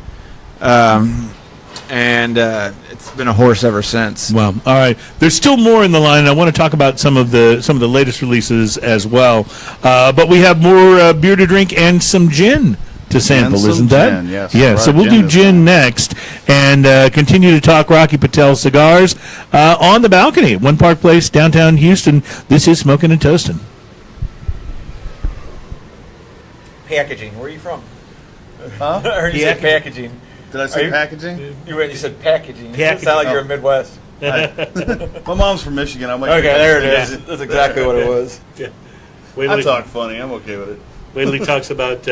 And it's been a horse ever since. Well, all right. There's still more in the line. And I want to talk about some of the latest releases as well. But we have more beer to drink and some gin to sample, isn't that? Gin, yes. Yeah. So we'll do gin next and continue to talk Rocky Patel cigars on the balcony at One Park Place, downtown Houston. This is Smokin Toastin. Packaging. Where are you from? Huh? I heard you said packaging. Did I say packaging? You said packaging. Packaging. It sounded like you're in Midwest. My mom's from Michigan. I'm like, okay, there it is. That's exactly what it was. Yeah. I talk funny. I'm okay with it. Wait till he talks about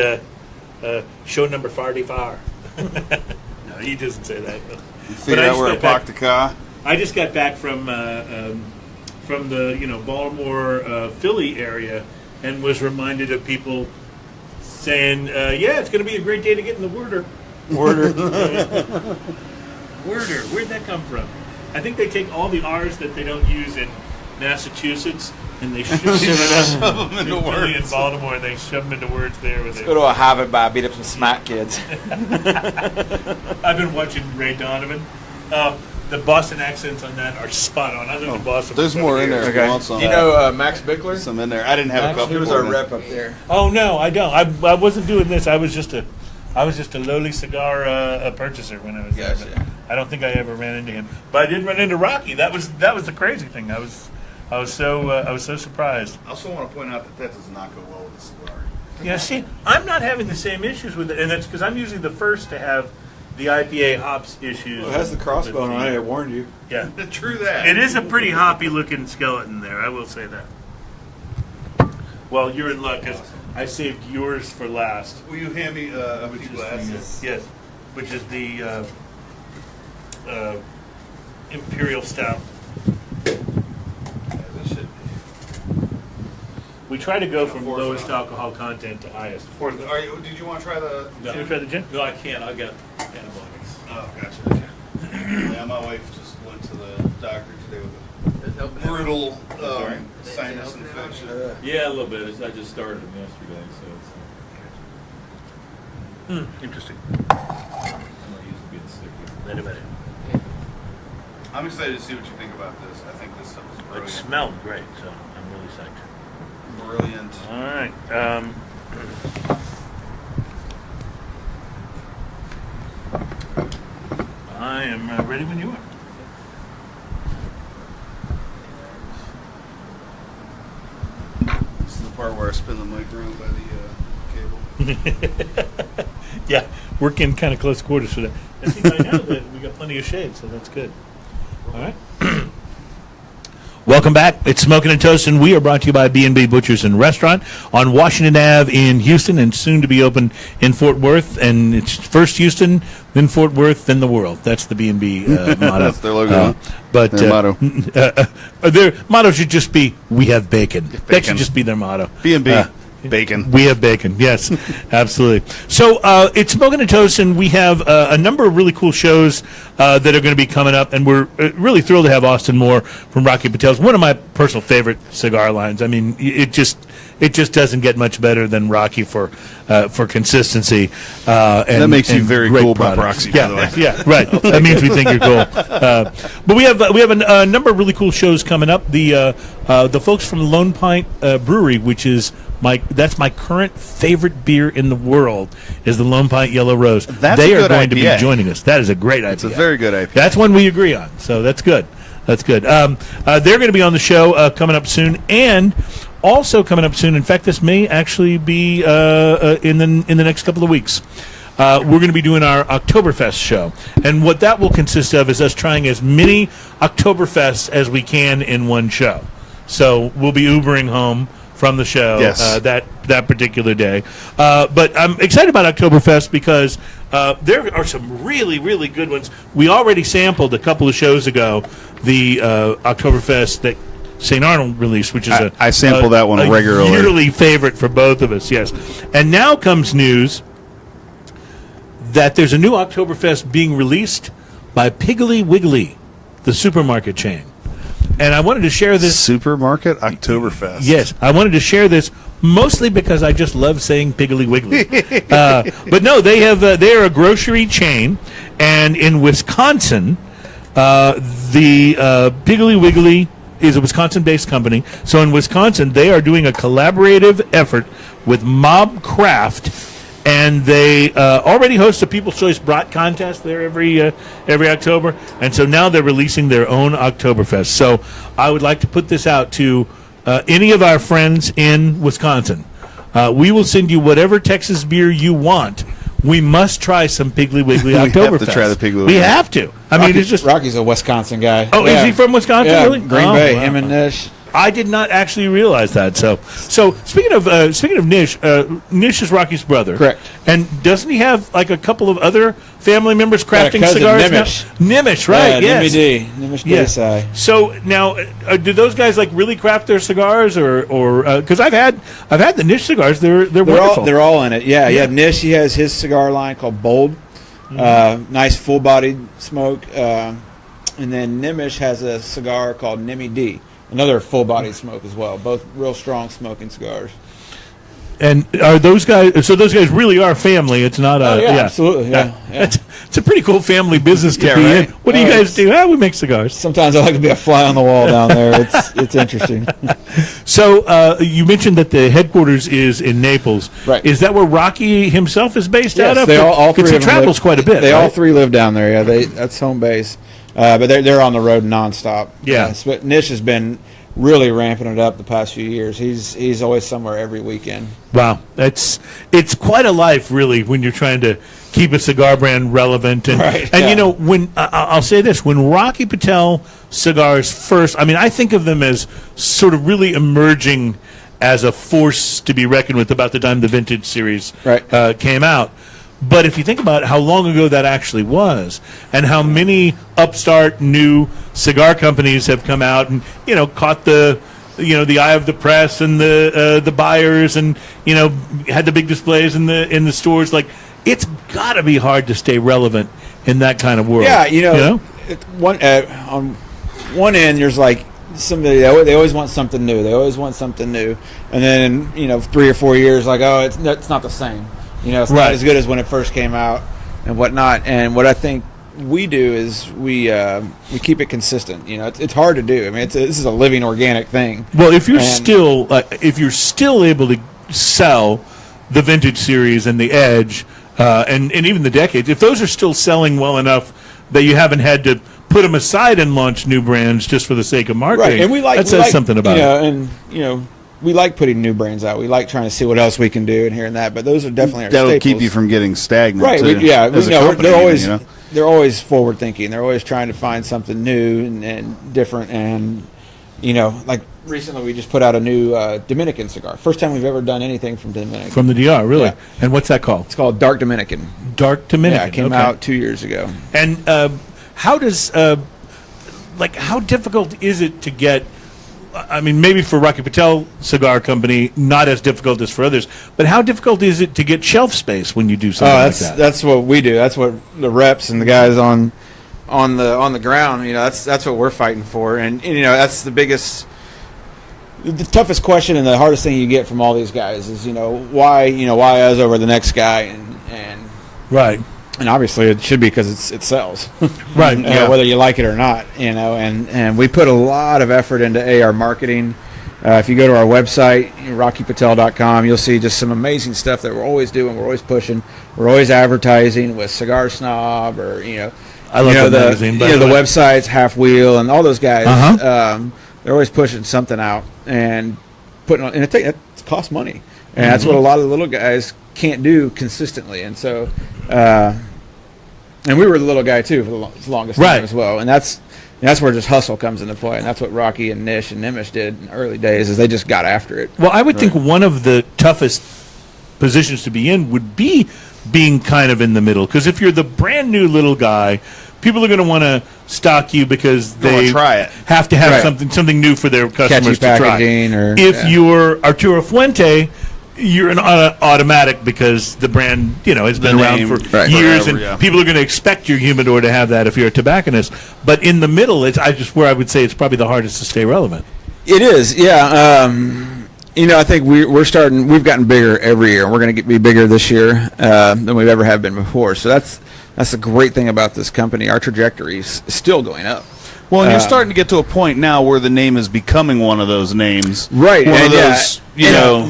show number 45. No, he doesn't say that. You figure out where I parked the car? I just got back from the Baltimore Philly area and was reminded of people saying, "Yeah, it's going to be a great day to get in the Worder." Worder. Where'd that come from? I think they take all the R's that they don't use in Massachusetts and they shove them into words. In Baltimore, and they shove them into words there. Let's go to a Harvard bar, beat up some smack kids. I've been watching Ray Donovan. The Boston accents on that are spot on. I live in Boston. There's more in there. Okay. Do you know Max Bickler? Some in there. I didn't have a couple. He was our rep up there. Oh no, I don't. I wasn't doing this. I was just a lowly cigar purchaser when I was there. Gotcha. I don't think I ever ran into him, but I did run into Rocky. That was the crazy thing. I was so surprised. I also want to point out that does not go well with the cigar. Yeah, see, I'm not having the same issues with it, and that's because I'm usually the first to have the IPA hops issues. Well, it has the crossbone on it. I warned you. Yeah, True that. it is a pretty hoppy looking skeleton there. I will say that. Well, you're in luck because I saved yours for last. Will you hand me a few glasses? Yes, which is the Imperial Stout. We try to go from lowest alcohol content to highest. Did you want to try the You want to try the gin? No, I can't. I got antibiotics. Oh, gotcha. Okay. Yeah, my wife just went to the doctor today with a brutal sinus infection. Yeah, a little bit. I just started them yesterday, so it's. Interesting. I'm not used to being sick. Wait a minute. I'm excited to see what you think about this. I think this stuff is It brilliant. smelled great, so I'm really psyched. Brilliant. All right. I am ready when you are. This is the part where I spin the mic around by the cable. Yeah, working kind of close quarters for that. I see by now that we got plenty of shade, so that's good. All right. Welcome back. It's Smokin Toastin. We are brought to you by B&B Butchers and Restaurant on Washington Ave in Houston and soon to be open in Fort Worth. And it's first Houston, then Fort Worth, then the world. That's the B&B motto. That's their logo. But their motto. Their motto should just be, we have bacon. That should just be their motto. B&B. Bacon. We have bacon, yes, absolutely. So it's Smokin Toastin. We have a number of really cool shows that are going to be coming up, and we're really thrilled to have Austin Moore from Rocky Patel's, one of my personal favorite cigar lines. I mean, it just doesn't get much better than Rocky for consistency. And that makes you very cool about Roxy, by the way. Yeah, right. That means we think you're cool. But we have a number of really cool shows coming up. The folks from Lone Pint Brewery, which is that's my current favorite beer in the world, is the Lone Pint Yellow Rose. They are going to be joining us. That is a great IPA. It's a very good IPA. That's one we agree on, so that's good. That's good. They're going to be on the show coming up soon, and also coming up soon. In fact, this may actually be in the next couple of weeks. We're going to be doing our Oktoberfest show, and what that will consist of is us trying as many Oktoberfests as we can in one show. So we'll be Ubering home from the show that particular day. But I'm excited about Oktoberfest because there are some really, really good ones. We already sampled a couple of shows ago the Oktoberfest that St. Arnold released, which is I sample that one regularly. Yearly favorite for both of us, yes. And now comes news that there's a new Oktoberfest being released by Piggly Wiggly, the supermarket chain. And I wanted to share this. Supermarket Oktoberfest. Yes, I wanted to share this mostly because I just love saying Piggly Wiggly. But no, they are a grocery chain, and in Wisconsin, the Piggly Wiggly is a Wisconsin-based company. So in Wisconsin, they are doing a collaborative effort with Mob Craft. And they already host a People's Choice Brat contest there every October, and so now they're releasing their own Oktoberfest. So I would like to put this out to any of our friends in Wisconsin. We will send you whatever Texas beer you want. We must try some Piggly Wiggly Oktoberfest. We have to try the Piggly Wiggly. We have to. I mean, it's just Rocky's a Wisconsin guy. Oh, is he from Wisconsin? Yeah, Really? Green Bay. Wow. Him and Nish. I did not actually realize that. So speaking of Nish, Nish is Rocky's brother. Correct. And doesn't he have like a couple of other family members crafting cousin, cigars? Nimish. Nimish, right? Yeah, yes. Nimish Yes. Desai. So now, do those guys like really craft their cigars, or because I've had the Nish cigars, they're wonderful. They're all in it. Yeah. Nish, he has his cigar line called Bold. Nice full-bodied smoke. And then Nimish has a cigar called Nimi D. Another full-bodied smoke as well. Both real strong smoking cigars. And are those guys? So those guys really are family. It's not a absolutely. Yeah. It's a pretty cool family business to be right. in. What do you guys do? We make cigars. Sometimes I like to be a fly on the wall down there. It's interesting. So you mentioned that the headquarters is in Naples. Right. Is that where Rocky himself is based out of? They all three Because he of them travels quite a bit. They right? all three live down there. Yeah, that's home base. But they're on the road nonstop. Yeah. But Nish has been really ramping it up the past few years. He's always somewhere every weekend. Wow, it's quite a life, really, when you're trying to keep a cigar brand relevant. And you know, when I'll say this, when Rocky Patel cigars first, I mean, I think of them as sort of really emerging as a force to be reckoned with about the time the vintage series Right. came out. But if you think about how long ago that actually was, and how many upstart new cigar companies have come out and caught the eye of the press and the buyers, and had the big displays in the stores, like it's got to be hard to stay relevant in that kind of world. Yeah, on one end, there's like somebody they always want something new. They always want something new, and then in 3 or 4 years, like it's not the same. It's not as good as when it first came out and whatnot. And what I think we do is we keep it consistent. It's hard to do. I mean, this is a living organic thing. Well, if you're still able to sell the vintage series and the Edge and even the decades, if those are still selling well enough that you haven't had to put them aside and launch new brands just for the sake of marketing, right? And that says something about it. And we like putting new brands out. We like trying to see what else we can do and hearing that. But those are definitely our That'll staples. keep you from getting stagnant. Right? Too, They're always forward thinking. They're always trying to find something new and different. And like recently, we just put out a new Dominican cigar. First time we've ever done anything from Dominican. From the DR, really? Yeah. And what's that called? It's called Dark Dominican. Dark Dominican. Yeah, it came out 2 years ago. And how does how difficult is it to get? I mean, maybe for Rocky Patel Cigar Company, not as difficult as for others. But how difficult is it to get shelf space when you do something like that? That's what we do. That's what the reps and the guys on the ground. That's what we're fighting for. And that's the biggest, the toughest question and the hardest thing you get from all these guys is why us over the next guy and right. And obviously, it should be because it sells, right? Whether you like it or not, And we put a lot of effort into AR marketing. If you go to our website, rockypatel.com, you'll see just some amazing stuff that we're always doing. We're always pushing. We're always advertising with Cigar Snob or I love that magazine. The websites, Half Wheel, and all those guys. They're always pushing something out and putting on, and it costs money, and that's what a lot of the little guys can't do consistently. And so. And we were the little guy too for the longest time as well, and that's where just hustle comes into play, and that's what Rocky and Nish and Nimish did in the early days, is they just got after it. Well, I would think one of the toughest positions to be in would be being kind of in the middle, because if you're the brand new little guy, people are going to want to stock you because they try it. Have to have something new for their customers to try. If you're Arturo Fuente, you're an automatic because the brand, has been around for years, and people are going to expect your humidor to have that if you're a tobacconist. But in the middle, it's where I would say it's probably the hardest to stay relevant. It is, yeah. I think we've gotten bigger every year. We're going to be bigger this year than we've ever have been before. So that's the great thing about this company. Our trajectory is still going up. Well, and you're starting to get to a point now where the name is becoming one of those names. Right. One of those,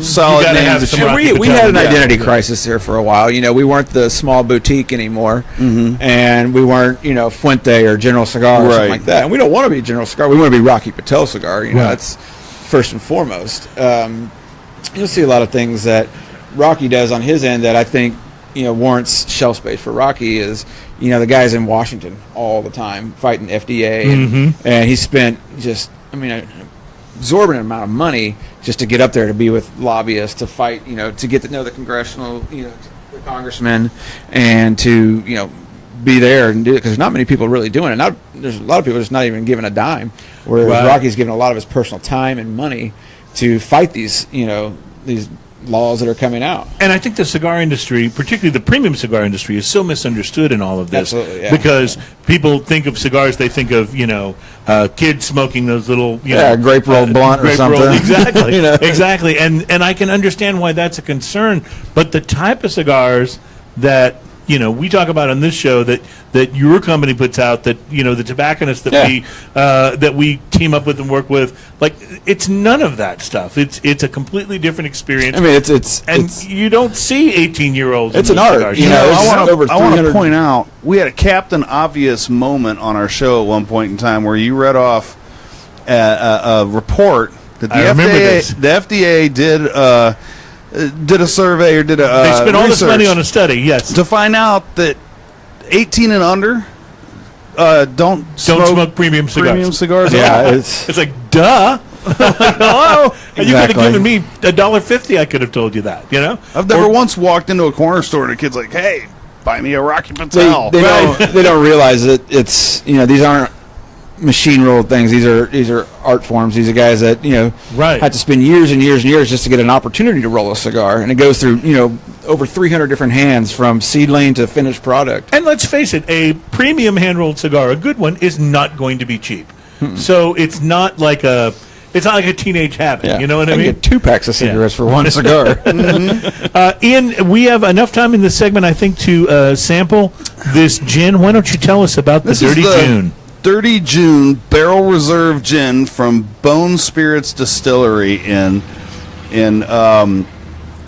solid names. We had an identity crisis there for a while. We weren't the small boutique anymore. Mm-hmm. And we weren't, Fuente or General Cigar or something like that. And we don't want to be General Cigar. We want to be Rocky Patel Cigar. That's first and foremost. You'll see a lot of things that Rocky does on his end that I think, warrants shelf space for Rocky is, the guy's in Washington all the time fighting FDA, and he spent an exorbitant amount of money just to get up there to be with lobbyists, to fight, to get to know the congressional, the congressmen, and to, be there and do it, because there's not many people really doing it. There's a lot of people just not even giving a dime, whereas Rocky's giving a lot of his personal time and money to fight these, these laws that are coming out. And I think the cigar industry, particularly the premium cigar industry, is so misunderstood in all of this. Absolutely, yeah. Because people think of cigars, they think of, kids smoking those little, grape roll blunt or something. Exactly, exactly. And I can understand why that's a concern. But the type of cigars that, we talk about on this show that your company puts out, that the tobacconists that we team up with and work with, like, it's none of that stuff. It's a completely different experience. I mean, it's you don't see 18-year-olds. It's an art. I want to point out we had a Captain Obvious moment on our show at one point in time where you read off a report that the FDA did a survey or did a they spent all this money research on a study, yes, to find out that 18 and under don't smoke premium cigars. Premium cigars. Yeah, it's like duh. Hello? And you could Exactly. have given me $1.50. I could have told you that. I've never once walked into a corner store and a kid's like, "Hey, buy me a Rocky Patel." They don't realize that it's these aren't machine rolled things. These are art forms. These are guys that had to spend years and years and years just to get an opportunity to roll a cigar, and it goes through over 300 different hands from seedling to finished product. And let's face it, a premium hand rolled cigar, a good one, is not going to be cheap. So it's not like a teenage habit. You know what I mean? Get 2 packs of cigarettes for one cigar. Ian, we have enough time in this segment, I think, to sample this gin. Why don't you tell us about the Dirty June? Dirty June Barrel Reserve Gin from Bone Spirits Distillery in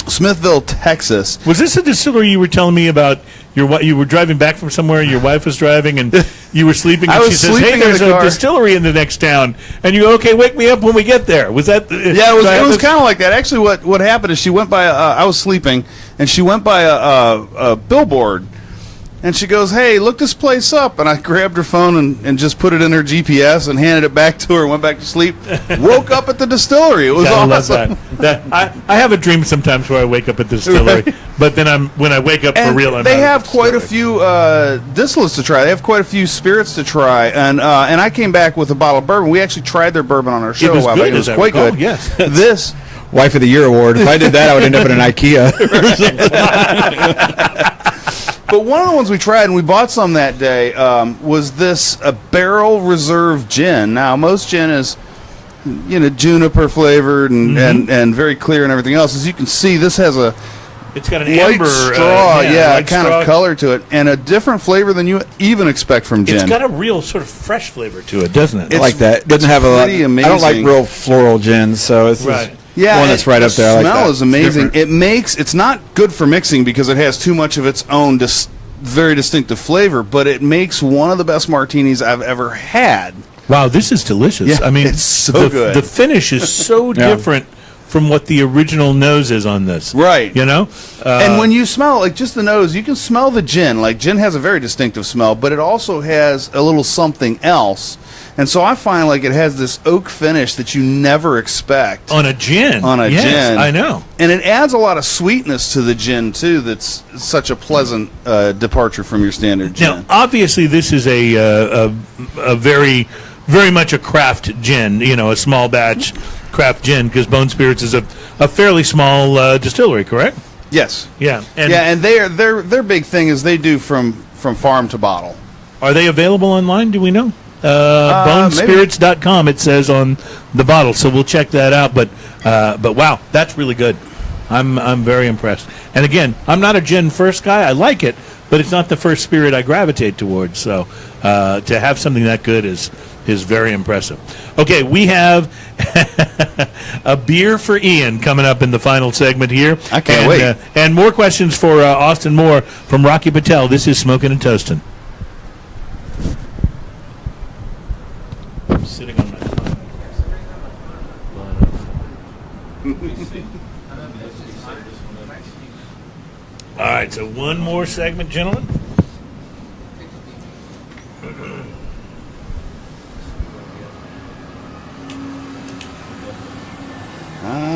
Smithville, Texas. Was this a distillery you were telling me about? You were driving back from somewhere, your wife was driving, and you were sleeping, and she says, "Hey, there's a distillery in the next town." And you go, "Okay, wake me up when we get there." Was that? Yeah, it was kind of like that. Actually, what happened is she went by, I was sleeping, and she went by a billboard. And she goes, "Hey, look this place up." And I grabbed her phone and just put it in her GPS and handed it back to her, went back to sleep, woke up at the distillery. It was awesome. I have a dream sometimes where I wake up at the distillery, but then when I wake up for real, they have quite a few distillates to try. They have quite a few spirits to try. And I came back with a bottle of bourbon. We actually tried their bourbon on our show. It was good, it was quite good. Yes. This Wife of the Year award. If I did that, I would end up in an IKEA. But one of the ones we tried, and we bought some that day, was this a barrel reserve gin. Now, most gin is, juniper flavored and very clear and everything else. As you can see, this has a it's got an light amber straw, light kind straw. of color to it, and a different flavor than you even expect from gin. It's got a real sort of fresh flavor to it, doesn't it? I like that. It doesn't have a lot. pretty I don't like amazing. real floral gins, so it's Right. one that's right up there. I like The smell that. is amazing. It's not good for mixing because it has too much of its own very distinctive flavor, but it makes one of the best martinis I've ever had. Wow, this is delicious. Yeah, I mean, it's so good. The finish is so different from what the original nose is on this. Right. And when you smell, like just the nose, you can smell the gin. Like gin has a very distinctive smell, but it also has a little something else. And so I find like it has this oak finish that you never expect. on a gin. Yes, gin. I know. And it adds a lot of sweetness to the gin, too, that's such a pleasant departure from your standard gin. Now, obviously, this is a very, very much a craft gin, a small batch craft gin, because Bone Spirits is a fairly small distillery, correct? Yes. Yeah. And their big thing is they do from farm to bottle. Are they available online? Do we know? Maybe. Bonespirits.com, it says on the bottle, so we'll check that out. But wow, that's really good. I'm very impressed. And again, I'm not a gin first guy. I like it, but it's not the first spirit I gravitate towards. So to have something that good is very impressive. Okay, we have a beer for Ian coming up in the final segment here. I can't wait. And more questions for Austin Moore from Rocky Patel. This is Smokin' and Toastin'. I'm sitting on my phone. All right, so one more segment, gentlemen.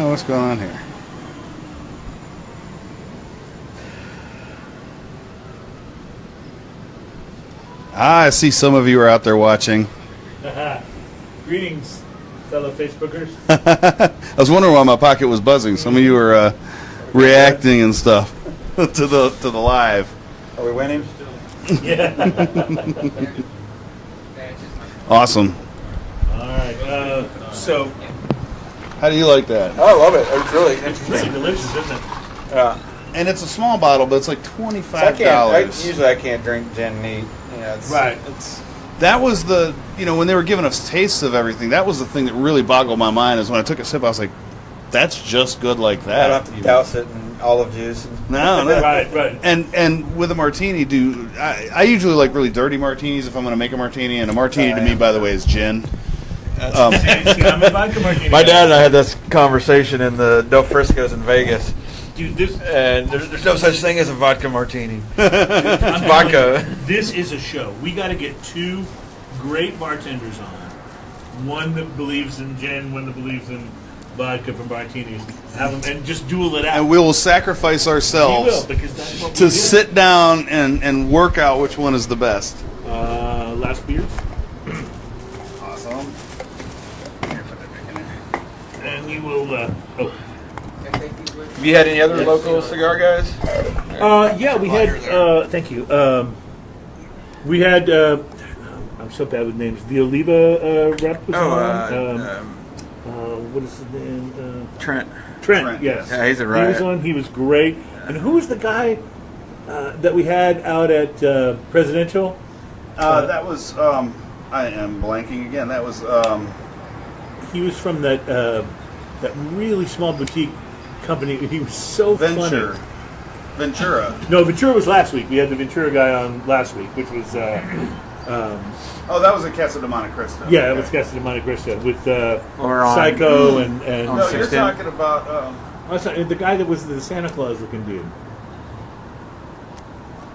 What's going on here? I see some of you are out there watching. Greetings, fellow Facebookers. I was wondering why my pocket was buzzing. Some of you are reacting and stuff to the live. Are we winning? Yeah. Awesome. All right. So How do you like that? I love it. It's really it's interesting. delicious, isn't it? And it's a small bottle, but it's like $25. Usually I can't drink gin neat. Right. That was when they were giving us tastes of everything, that was the thing that really boggled my mind, is when I took a sip, I was like, that's just good like that. I don't have to douse it in olive juice. No. Right. And with a martini, I usually like really dirty martinis if I'm going to make a martini, and a martini to me, by the way, is gin. I'm a vodka martini My guy. dad and I had this conversation in the Del Frisco's in Vegas, Dude, this and there's no such thing as a vodka martini. It's vodka. This is a show. We got to get two great bartenders on one that believes in gin, one that believes in vodka from martinis. Have them and just duel it out. And we will sacrifice We ourselves will, because that's what we to do. sit down and work out which one is the best. Last beers. Awesome. And you will. Have you had any other local cigar guys? Yeah, we had. Thank you. We had. I'm so bad with names. The Oliva rep was on. What is his name? Trent. Trent. Yes. Yeah, he's a He riot. was on. He was great. And who was the guy that we had out at Presidential? That was. I am blanking again. That was. He was from that really small boutique company. He was so funny. Ventura. No, Ventura was last week. We had the Ventura guy on last week, which was Oh, that was a Casa de Monte Cristo. yeah, it was Casa de Monte Cristo with Or on- Psycho and No, you're 16. talking about. oh, sorry, the guy that was the Santa Claus looking dude.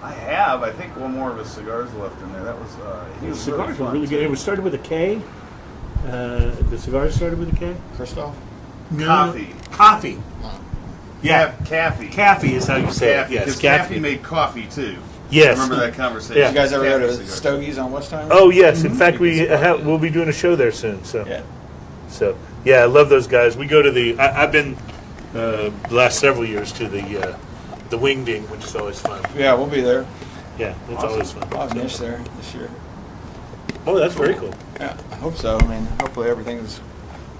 I think one more of his cigars left in there. That was. He The was cigars were fun, really good. too. It was started with a K. The cigars started with a K. Christoph? Coffee. Coffee. Yeah, Caffey. Caffey is how you say it. Yes, Because Caffey made coffee too. Yes. Remember that conversation? Yeah. You guys ever go to Caffey cigars. Stogies on Westheimer? Oh yes. In fact, we'll be doing a show there soon. So. Yeah. So yeah, I love those guys. We go to the. I've been the last several years to the Wing Ding, which is always fun. Yeah, we'll be there. Yeah, it's always fun. I'll have Nish there this year. Oh, that's very cool. Yeah, I hope so. I mean, hopefully everything's.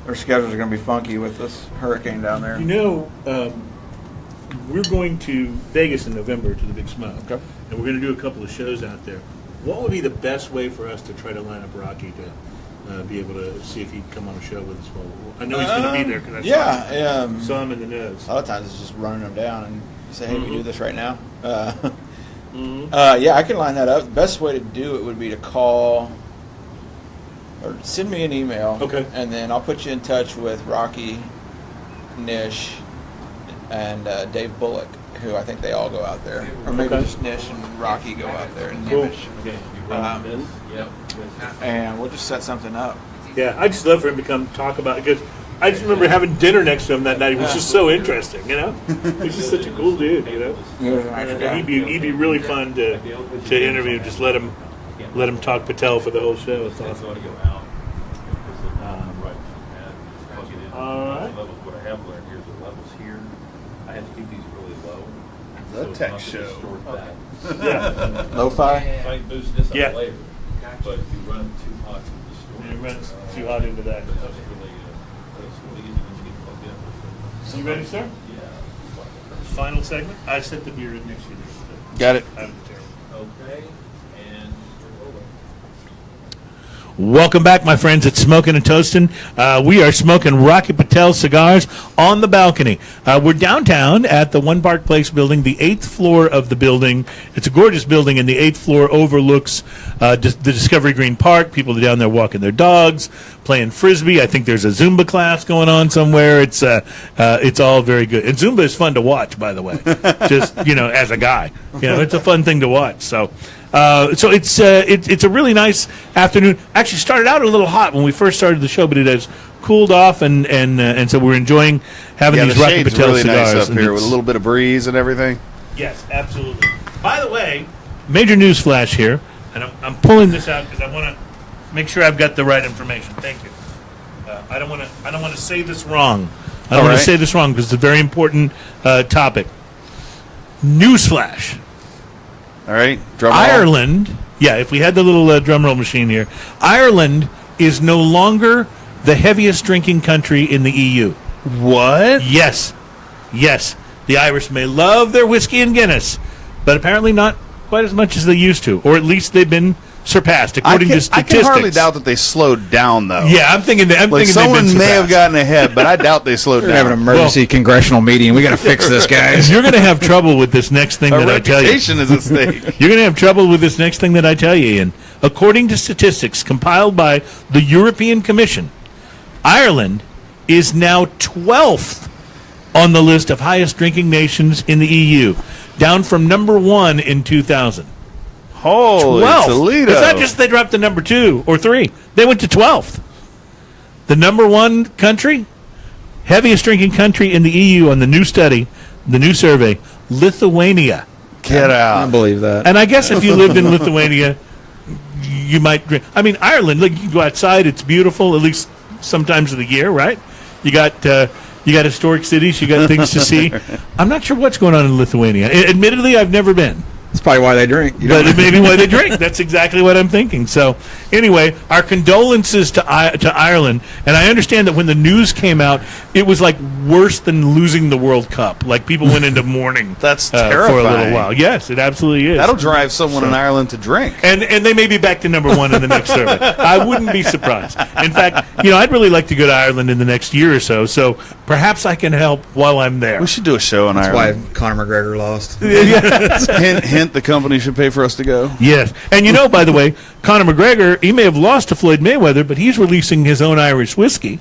Their schedules are going to be funky with this hurricane down there. You know, we're going to Vegas in November to the Big Smoke, Okay. and we're going to do a couple of shows out there. What would be the best way for us to try to line up Rocky to be able to see if he'd come on a show with us? Well, I know he's going to be there because I saw him in the nose. A lot of times it's just running them down and say, hey, we do this right now. Yeah, I can line that up. The best way to do it would be to call or send me an email. Okay. And then I'll put you in touch with Rocky, Nish, and Dave Bullock, who I think they all go out there. Or maybe Okay. just Nish and Rocky go out there and Cool. Nish. Okay, you run this? Yep. And we'll just set something up. Yeah, I just love for him to come talk about it because I just remember having dinner next to him that night. It was just so interesting, you know. He's just such a cool dude, you know. And he'd be really fun to interview. Just let him talk Patel for the whole show. It's awesome. All right. What I have learned here is the levels here. I have to keep these really low. The it's tech not to show. distort that. Yeah. Lo-fi? If I boost this up Yeah. later, but if you run too hot to distort It runs too hot into that. That's really easy when you get plugged in. You ready, sir? Yeah. Final segment. I set the beer in next to you. Got it. Okay, and we're rolling. Welcome back, my friends. It's Smokin and Toastin. We are smoking Rocky Patel cigars on the balcony. We're downtown at the One Park Place building, the 8th floor of the building. It's a gorgeous building, and the 8th floor overlooks the Discovery Green Park. People are down there walking their dogs, playing Frisbee. I think there's a Zumba class going on somewhere. It's all very good. And Zumba is fun to watch, by the way, just, as a guy. It's a fun thing to watch. So it's a really nice afternoon. Actually, started out a little hot when we first started the show, but it has cooled off, and so we're enjoying having Yeah, these the Rocky shade's Patel really cigars. nice up and here with it's- a little bit of breeze and everything. Yes, absolutely. By the way, major news flash here, and I'm pulling this out because I want to make sure I've got the right information. Thank you. I don't want to say this wrong. I don't want to say this wrong because it's a very important topic. News flash. All right, drum roll. Ireland, if we had the little drum roll machine here, Ireland is no longer the heaviest drinking country in the EU. What? Yes. The Irish may love their whiskey and Guinness, but apparently not quite as much as they used to, or at least they've been surpassed, according to I statistics. can hardly doubt that they slowed down, though. Yeah, I'm thinking Like they've someone been may have surpassed. gotten ahead, but I doubt they slowed We're gonna have an down. emergency congressional meeting. We got to fix this, guys. You're going to have trouble with this next thing Our that I tell you. reputation is at stake. You're going to have trouble with this next thing that I tell you, Ian. According to statistics compiled by the European Commission, Ireland is now 12th on the list of highest drinking nations in the EU, down from number 1 in 2000. Holy 12th. Toledo. It's not just they dropped to number 2 or 3. They went to 12th. the number one country, heaviest drinking country in the EU on the new study, the new survey, Lithuania. Get out. I believe that. And I guess if you lived in Lithuania, you might drink. I mean, Ireland, like, you can go outside, it's beautiful, at least sometimes of the year, right? You got historic cities, you got things to see. I'm not sure what's going on in Lithuania. Admittedly, I've never been. That's probably why they drink. But it may be why they drink. That's exactly what I'm thinking. So, anyway, our condolences to Ireland. And I understand that when the news came out, it was like worse than losing the World Cup. Like, people went into mourning. That's for a terrifying. little while. Yes, it absolutely is. That'll drive someone in Ireland to drink. And they may be back to number one in the next survey. I wouldn't be surprised. In fact, I'd really like to go to Ireland in the next year or so. So perhaps I can help while I'm there. We should do a show in Ireland. That's why Conor McGregor lost. Hint, the company should pay for us to go. Yes. And by the way, Conor McGregor, he may have lost to Floyd Mayweather, but he's releasing his own Irish whiskey.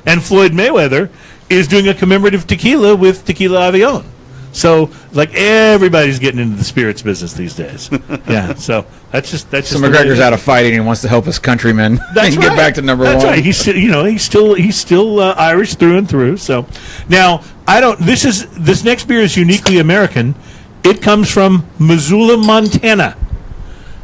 And Floyd Mayweather is doing a commemorative tequila with Tequila Avion. So, like, everybody's getting into the spirits business these days. Yeah, so that's just So McGregor's out of fighting and wants to help his countrymen get back to number one. That's right. He's still Irish through and through. So now this next beer is uniquely American. It comes from Missoula, Montana.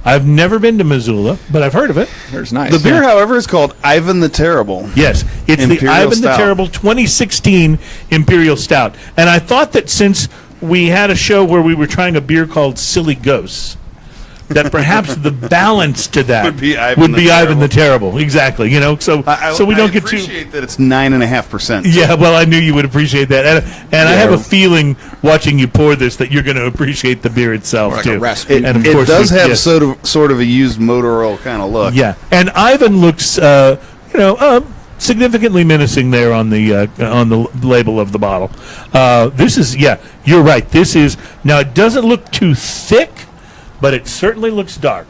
I've never been to Missoula, but I've heard of it. It's nice. The beer, however, is called Ivan the Terrible. Yes, it's Imperial the Ivan Stout. the Terrible 2016 Imperial Stout. And I thought that since we had a show where we were trying a beer called Silly Ghosts, that perhaps the balance to that Would be Ivan the Terrible. Exactly. So we don't get too. I appreciate that it's 9.5%. Yeah, well, I knew you would appreciate that, and I have a feeling watching you pour this that you're going to appreciate the beer itself Like too. a recipe. And of It course, does have yes. sort of a used motor oil kind of look. Yeah, and Ivan looks, significantly menacing there on the label of the bottle. This is, you're right. This is now. It doesn't look too thick, but it certainly looks dark.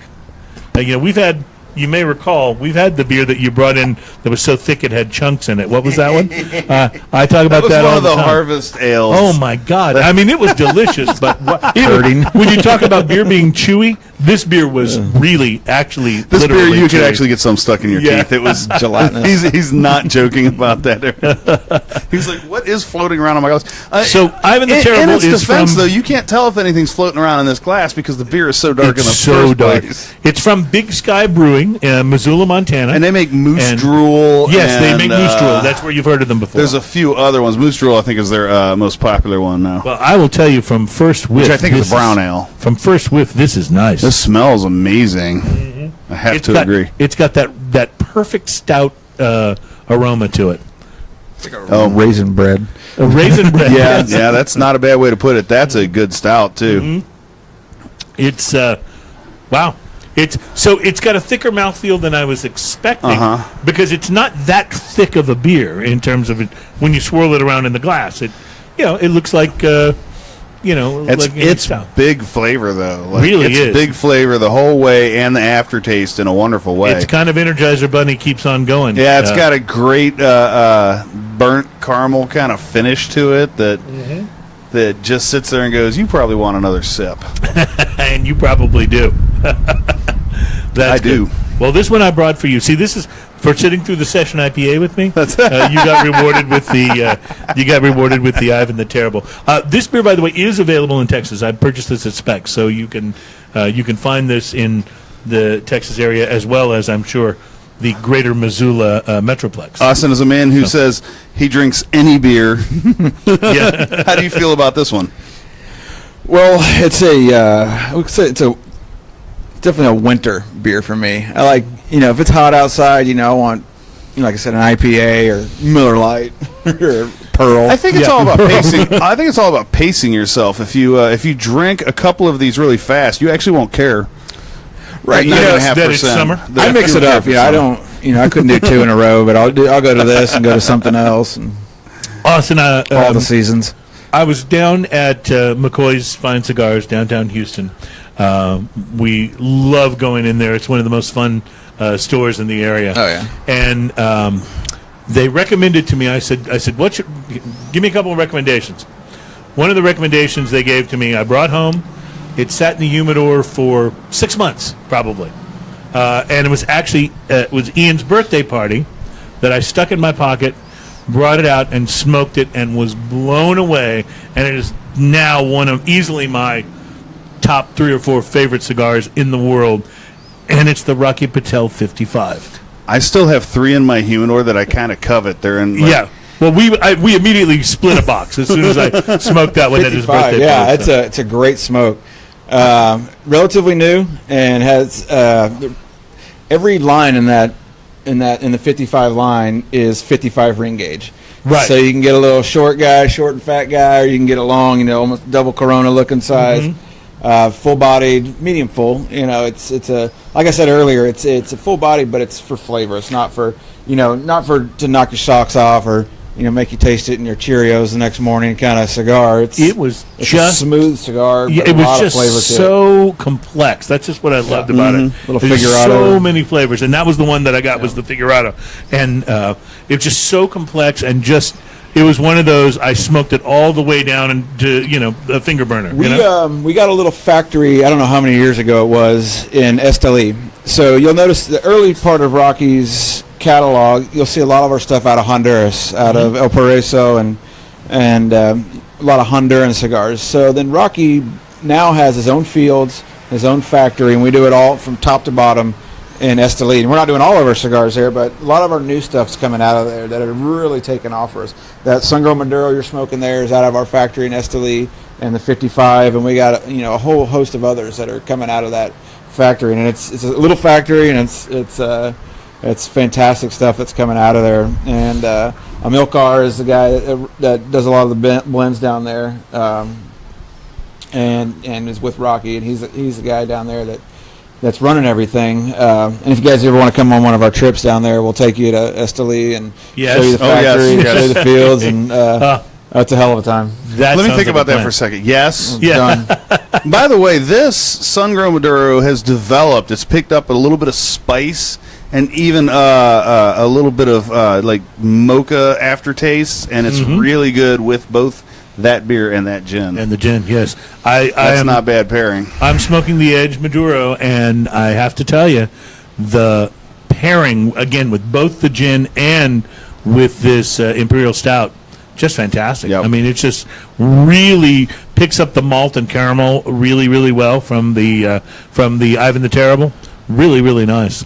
You may recall, we've had the beer that you brought in that was so thick it had chunks in it. What was that one? I talk about that all one of the the time. Harvest ales. Oh my God! I mean, it was delicious, but when you talk about beer being chewy, this beer was really, actually, This beer, literally you could chewy. actually get some stuck in your teeth. It was gelatinous. He's not joking about that. He's like, what is floating around on my glass? So Ivan the Terrible in its is defense, from. though, you can't tell if anything's floating around in this glass because the beer is so dark in the It's so first dark. place. It's from Big Sky Brewing, Missoula, Montana. And they make Moose And- Drool. Yes, they make Moose Drool. That's That's where you've heard of them before. There's a few other ones. Moose Drool, I think, is their most popular one now. Well, I will tell you from first whiff. Which I think is this a brown ale. From first whiff, this is nice. This smells amazing. I have to agree. It's got that perfect stout aroma to it. Raisin bread. A raisin bread. Yeah, that's not a bad way to put it. That's a good stout too. It's wow. It's got a thicker mouthfeel than I was expecting because it's not that thick of a beer in terms of it when you swirl it around in the glass. It looks like It's stout. big flavor though. Really it's is. big flavor the whole way and the aftertaste in a wonderful way. It's kind of Energizer Bunny keeps on going. Yeah, it's got a great burnt caramel kind of finish to it that just sits there and goes, you probably want another sip. And you probably do. I do. Good. Well, this one I brought for you. See, this is for sitting through the session IPA with me. You got rewarded with the Ivan the Terrible. This beer, by the way, is available in Texas. I purchased this at Spec, so you can find this in the Texas area as well as, I'm sure, the greater Missoula metroplex. Austin is a man who says he drinks any beer. Yeah. How do you feel about this one? Well, it's definitely a winter beer for me. I like, if it's hot outside, I want, like I said, an IPA or Miller Lite or Pearl. I think it's all about pacing. I think it's all about pacing yourself. If you drink a couple of these really fast, you actually won't care. Right, that it's summer. I mix it up. I don't. I couldn't do two in a row, but I'll go to this and go to something else. And Austin, all the seasons. I was down at McCoy's Fine Cigars, downtown Houston. We love going in there. It's one of the most fun stores in the area. Oh yeah. And they recommended to me. I said, give me a couple of recommendations. One of the recommendations they gave to me, I brought home. It sat in the humidor for 6 months, probably. And it was actually Ian's birthday party that I stuck in my pocket, brought it out, and smoked it, and was blown away. And it is now one of easily my top 3 or 4 favorite cigars in the world, and it's the Rocky Patel 55. I still have 3 in my humidor that I kind of covet. They're in. Yeah. Well, we immediately split a box as soon as I smoked that one at his birthday. Yeah, party, it's a great smoke. Relatively new, and has every line in the 55 line is 55 ring gauge. Right. So you can get a little short and fat guy, or you can get a long, almost double Corona looking size. Mm-hmm. Full bodied, medium full. It's a, like I said earlier, it's a full body, but it's for flavor. It's not for to knock your socks off or make you taste it in your Cheerios the next morning kind of cigar. It's just a smooth cigar. Yeah, but it a lot was of flavor just to so complex. That's just what I loved about it. Little There's figurado. so many flavors, and that was the one that I got was the figurado, and it was just so complex and just. It was one of those. I smoked it all the way down into a finger burner. We got a little factory. I don't know how many years ago it was in Esteli. So you'll notice the early part of Rocky's catalog. You'll see a lot of our stuff out of Honduras, out of El Paraíso, and a lot of Honduran cigars. So then Rocky now has his own fields, his own factory, and we do it all from top to bottom in Esteli. And we're not doing all of our cigars there, but a lot of our new stuff's coming out of there that are really taking off for us. That Sun-Grown Maduro you're smoking there is out of our factory in Esteli, and the 55, and we got a whole host of others that are coming out of that factory. And it's a little factory, and it's fantastic stuff that's coming out of there. And Amilcar is the guy that does a lot of the blends down there, and is with Rocky, and he's the guy down there that's running everything. And if you guys ever want to come on one of our trips down there, we'll take you to Esteli and show you the factory, and show you the fields, and it's a hell of a time. Let me think about that for a second. Yes. Done. By the way, this Sun-Grown Maduro has developed. It's picked up a little bit of spice and even a little bit of like mocha aftertaste, and it's really good with both that beer and that gin. And the gin, yes. That's not bad pairing. I'm smoking the Edge Maduro, and I have to tell you, the pairing, again, with both the gin and with this Imperial Stout, just fantastic. Yep. I mean, it just really picks up the malt and caramel really, really well from the Ivan the Terrible. Really, really nice.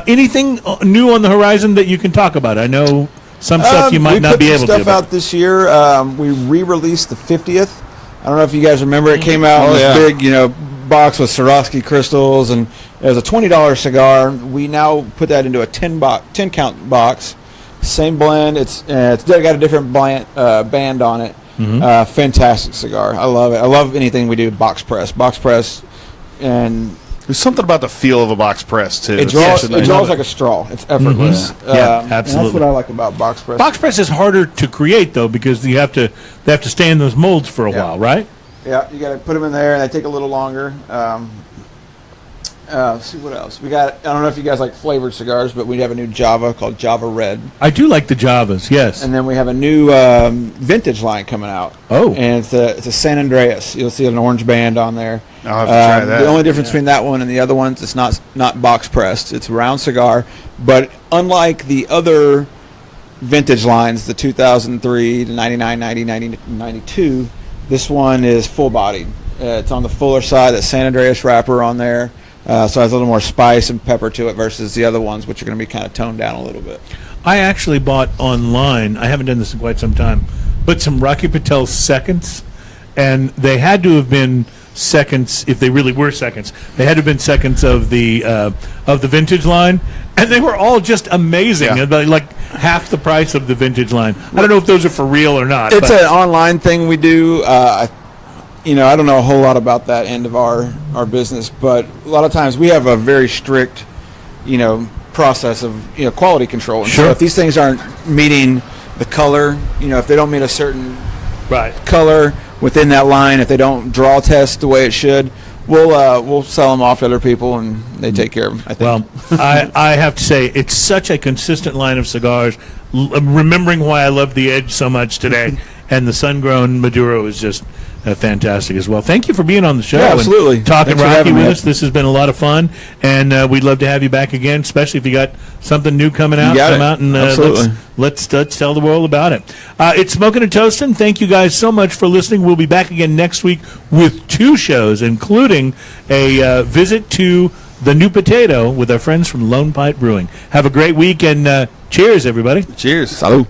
Anything new on the horizon that you can talk about? I know some stuff you might not be able to. We put stuff out this year. We re-released the 50th. I don't know if you guys remember. It came out in this big, box with Swarovski crystals, and it was a $20 cigar. We now put that into a 10-count box. Same blend. It's got a different band on it. Fantastic cigar. I love it. I love anything we do box press. And there's something about the feel of a box press too. It draws like a straw. It's effortless. Yeah, absolutely. That's what I like about box press. Box press is harder to create though, because they have to stay in those molds for a while, right? Yeah, you got to put them in there, and they take a little longer. Let's see what else we got. I don't know if you guys like flavored cigars, but we have a new Java called Java Red. I do like the Javas, yes. And then we have a new vintage line coming out. Oh, and it's a San Andreas. You'll see an orange band on there. I'll have to try that. The only difference between that one and the other ones, it's not box pressed. It's a round cigar, but unlike the other vintage lines, the 2003 to 99, 90, 92, this one is full bodied. It's on the fuller side. That San Andreas wrapper on there. So it has a little more spice and pepper to it versus the other ones, which are going to be kind of toned down a little bit. I actually bought online, I haven't done this in quite some time, but some Rocky Patel seconds, and they had to have been seconds, if they really were seconds, they had to have been seconds of the vintage line, and they were all just amazing. Yeah. Like half the price of the vintage line. I don't know if those are for real or not. It's an online thing we do. I don't know a whole lot about that end of our business, but a lot of times we have a very strict, process of quality control. And sure. So if these things aren't meeting the color, if they don't meet a certain color within that line, if they don't draw test the way it should, we'll sell them off to other people, and they take care of them, I think. Well, I have to say, it's such a consistent line of cigars. Remembering why I love the Edge so much today, and the Sun-Grown Maduro is just fantastic as well. Thank you for being on the show. Yeah, absolutely. And talking Thanks for Rocky having with me. us. This has been a lot of fun, and we'd love to have you back again, especially if you got something new coming out. got Come it. out and Absolutely. let's tell the world about it. It's Smokin' and Toastin'. Thank you guys so much for listening. We'll be back again next week with 2 shows, including a visit to the New Potato with our friends from Lone Pipe Brewing. Have a great week, and cheers, everybody. Cheers. Salud.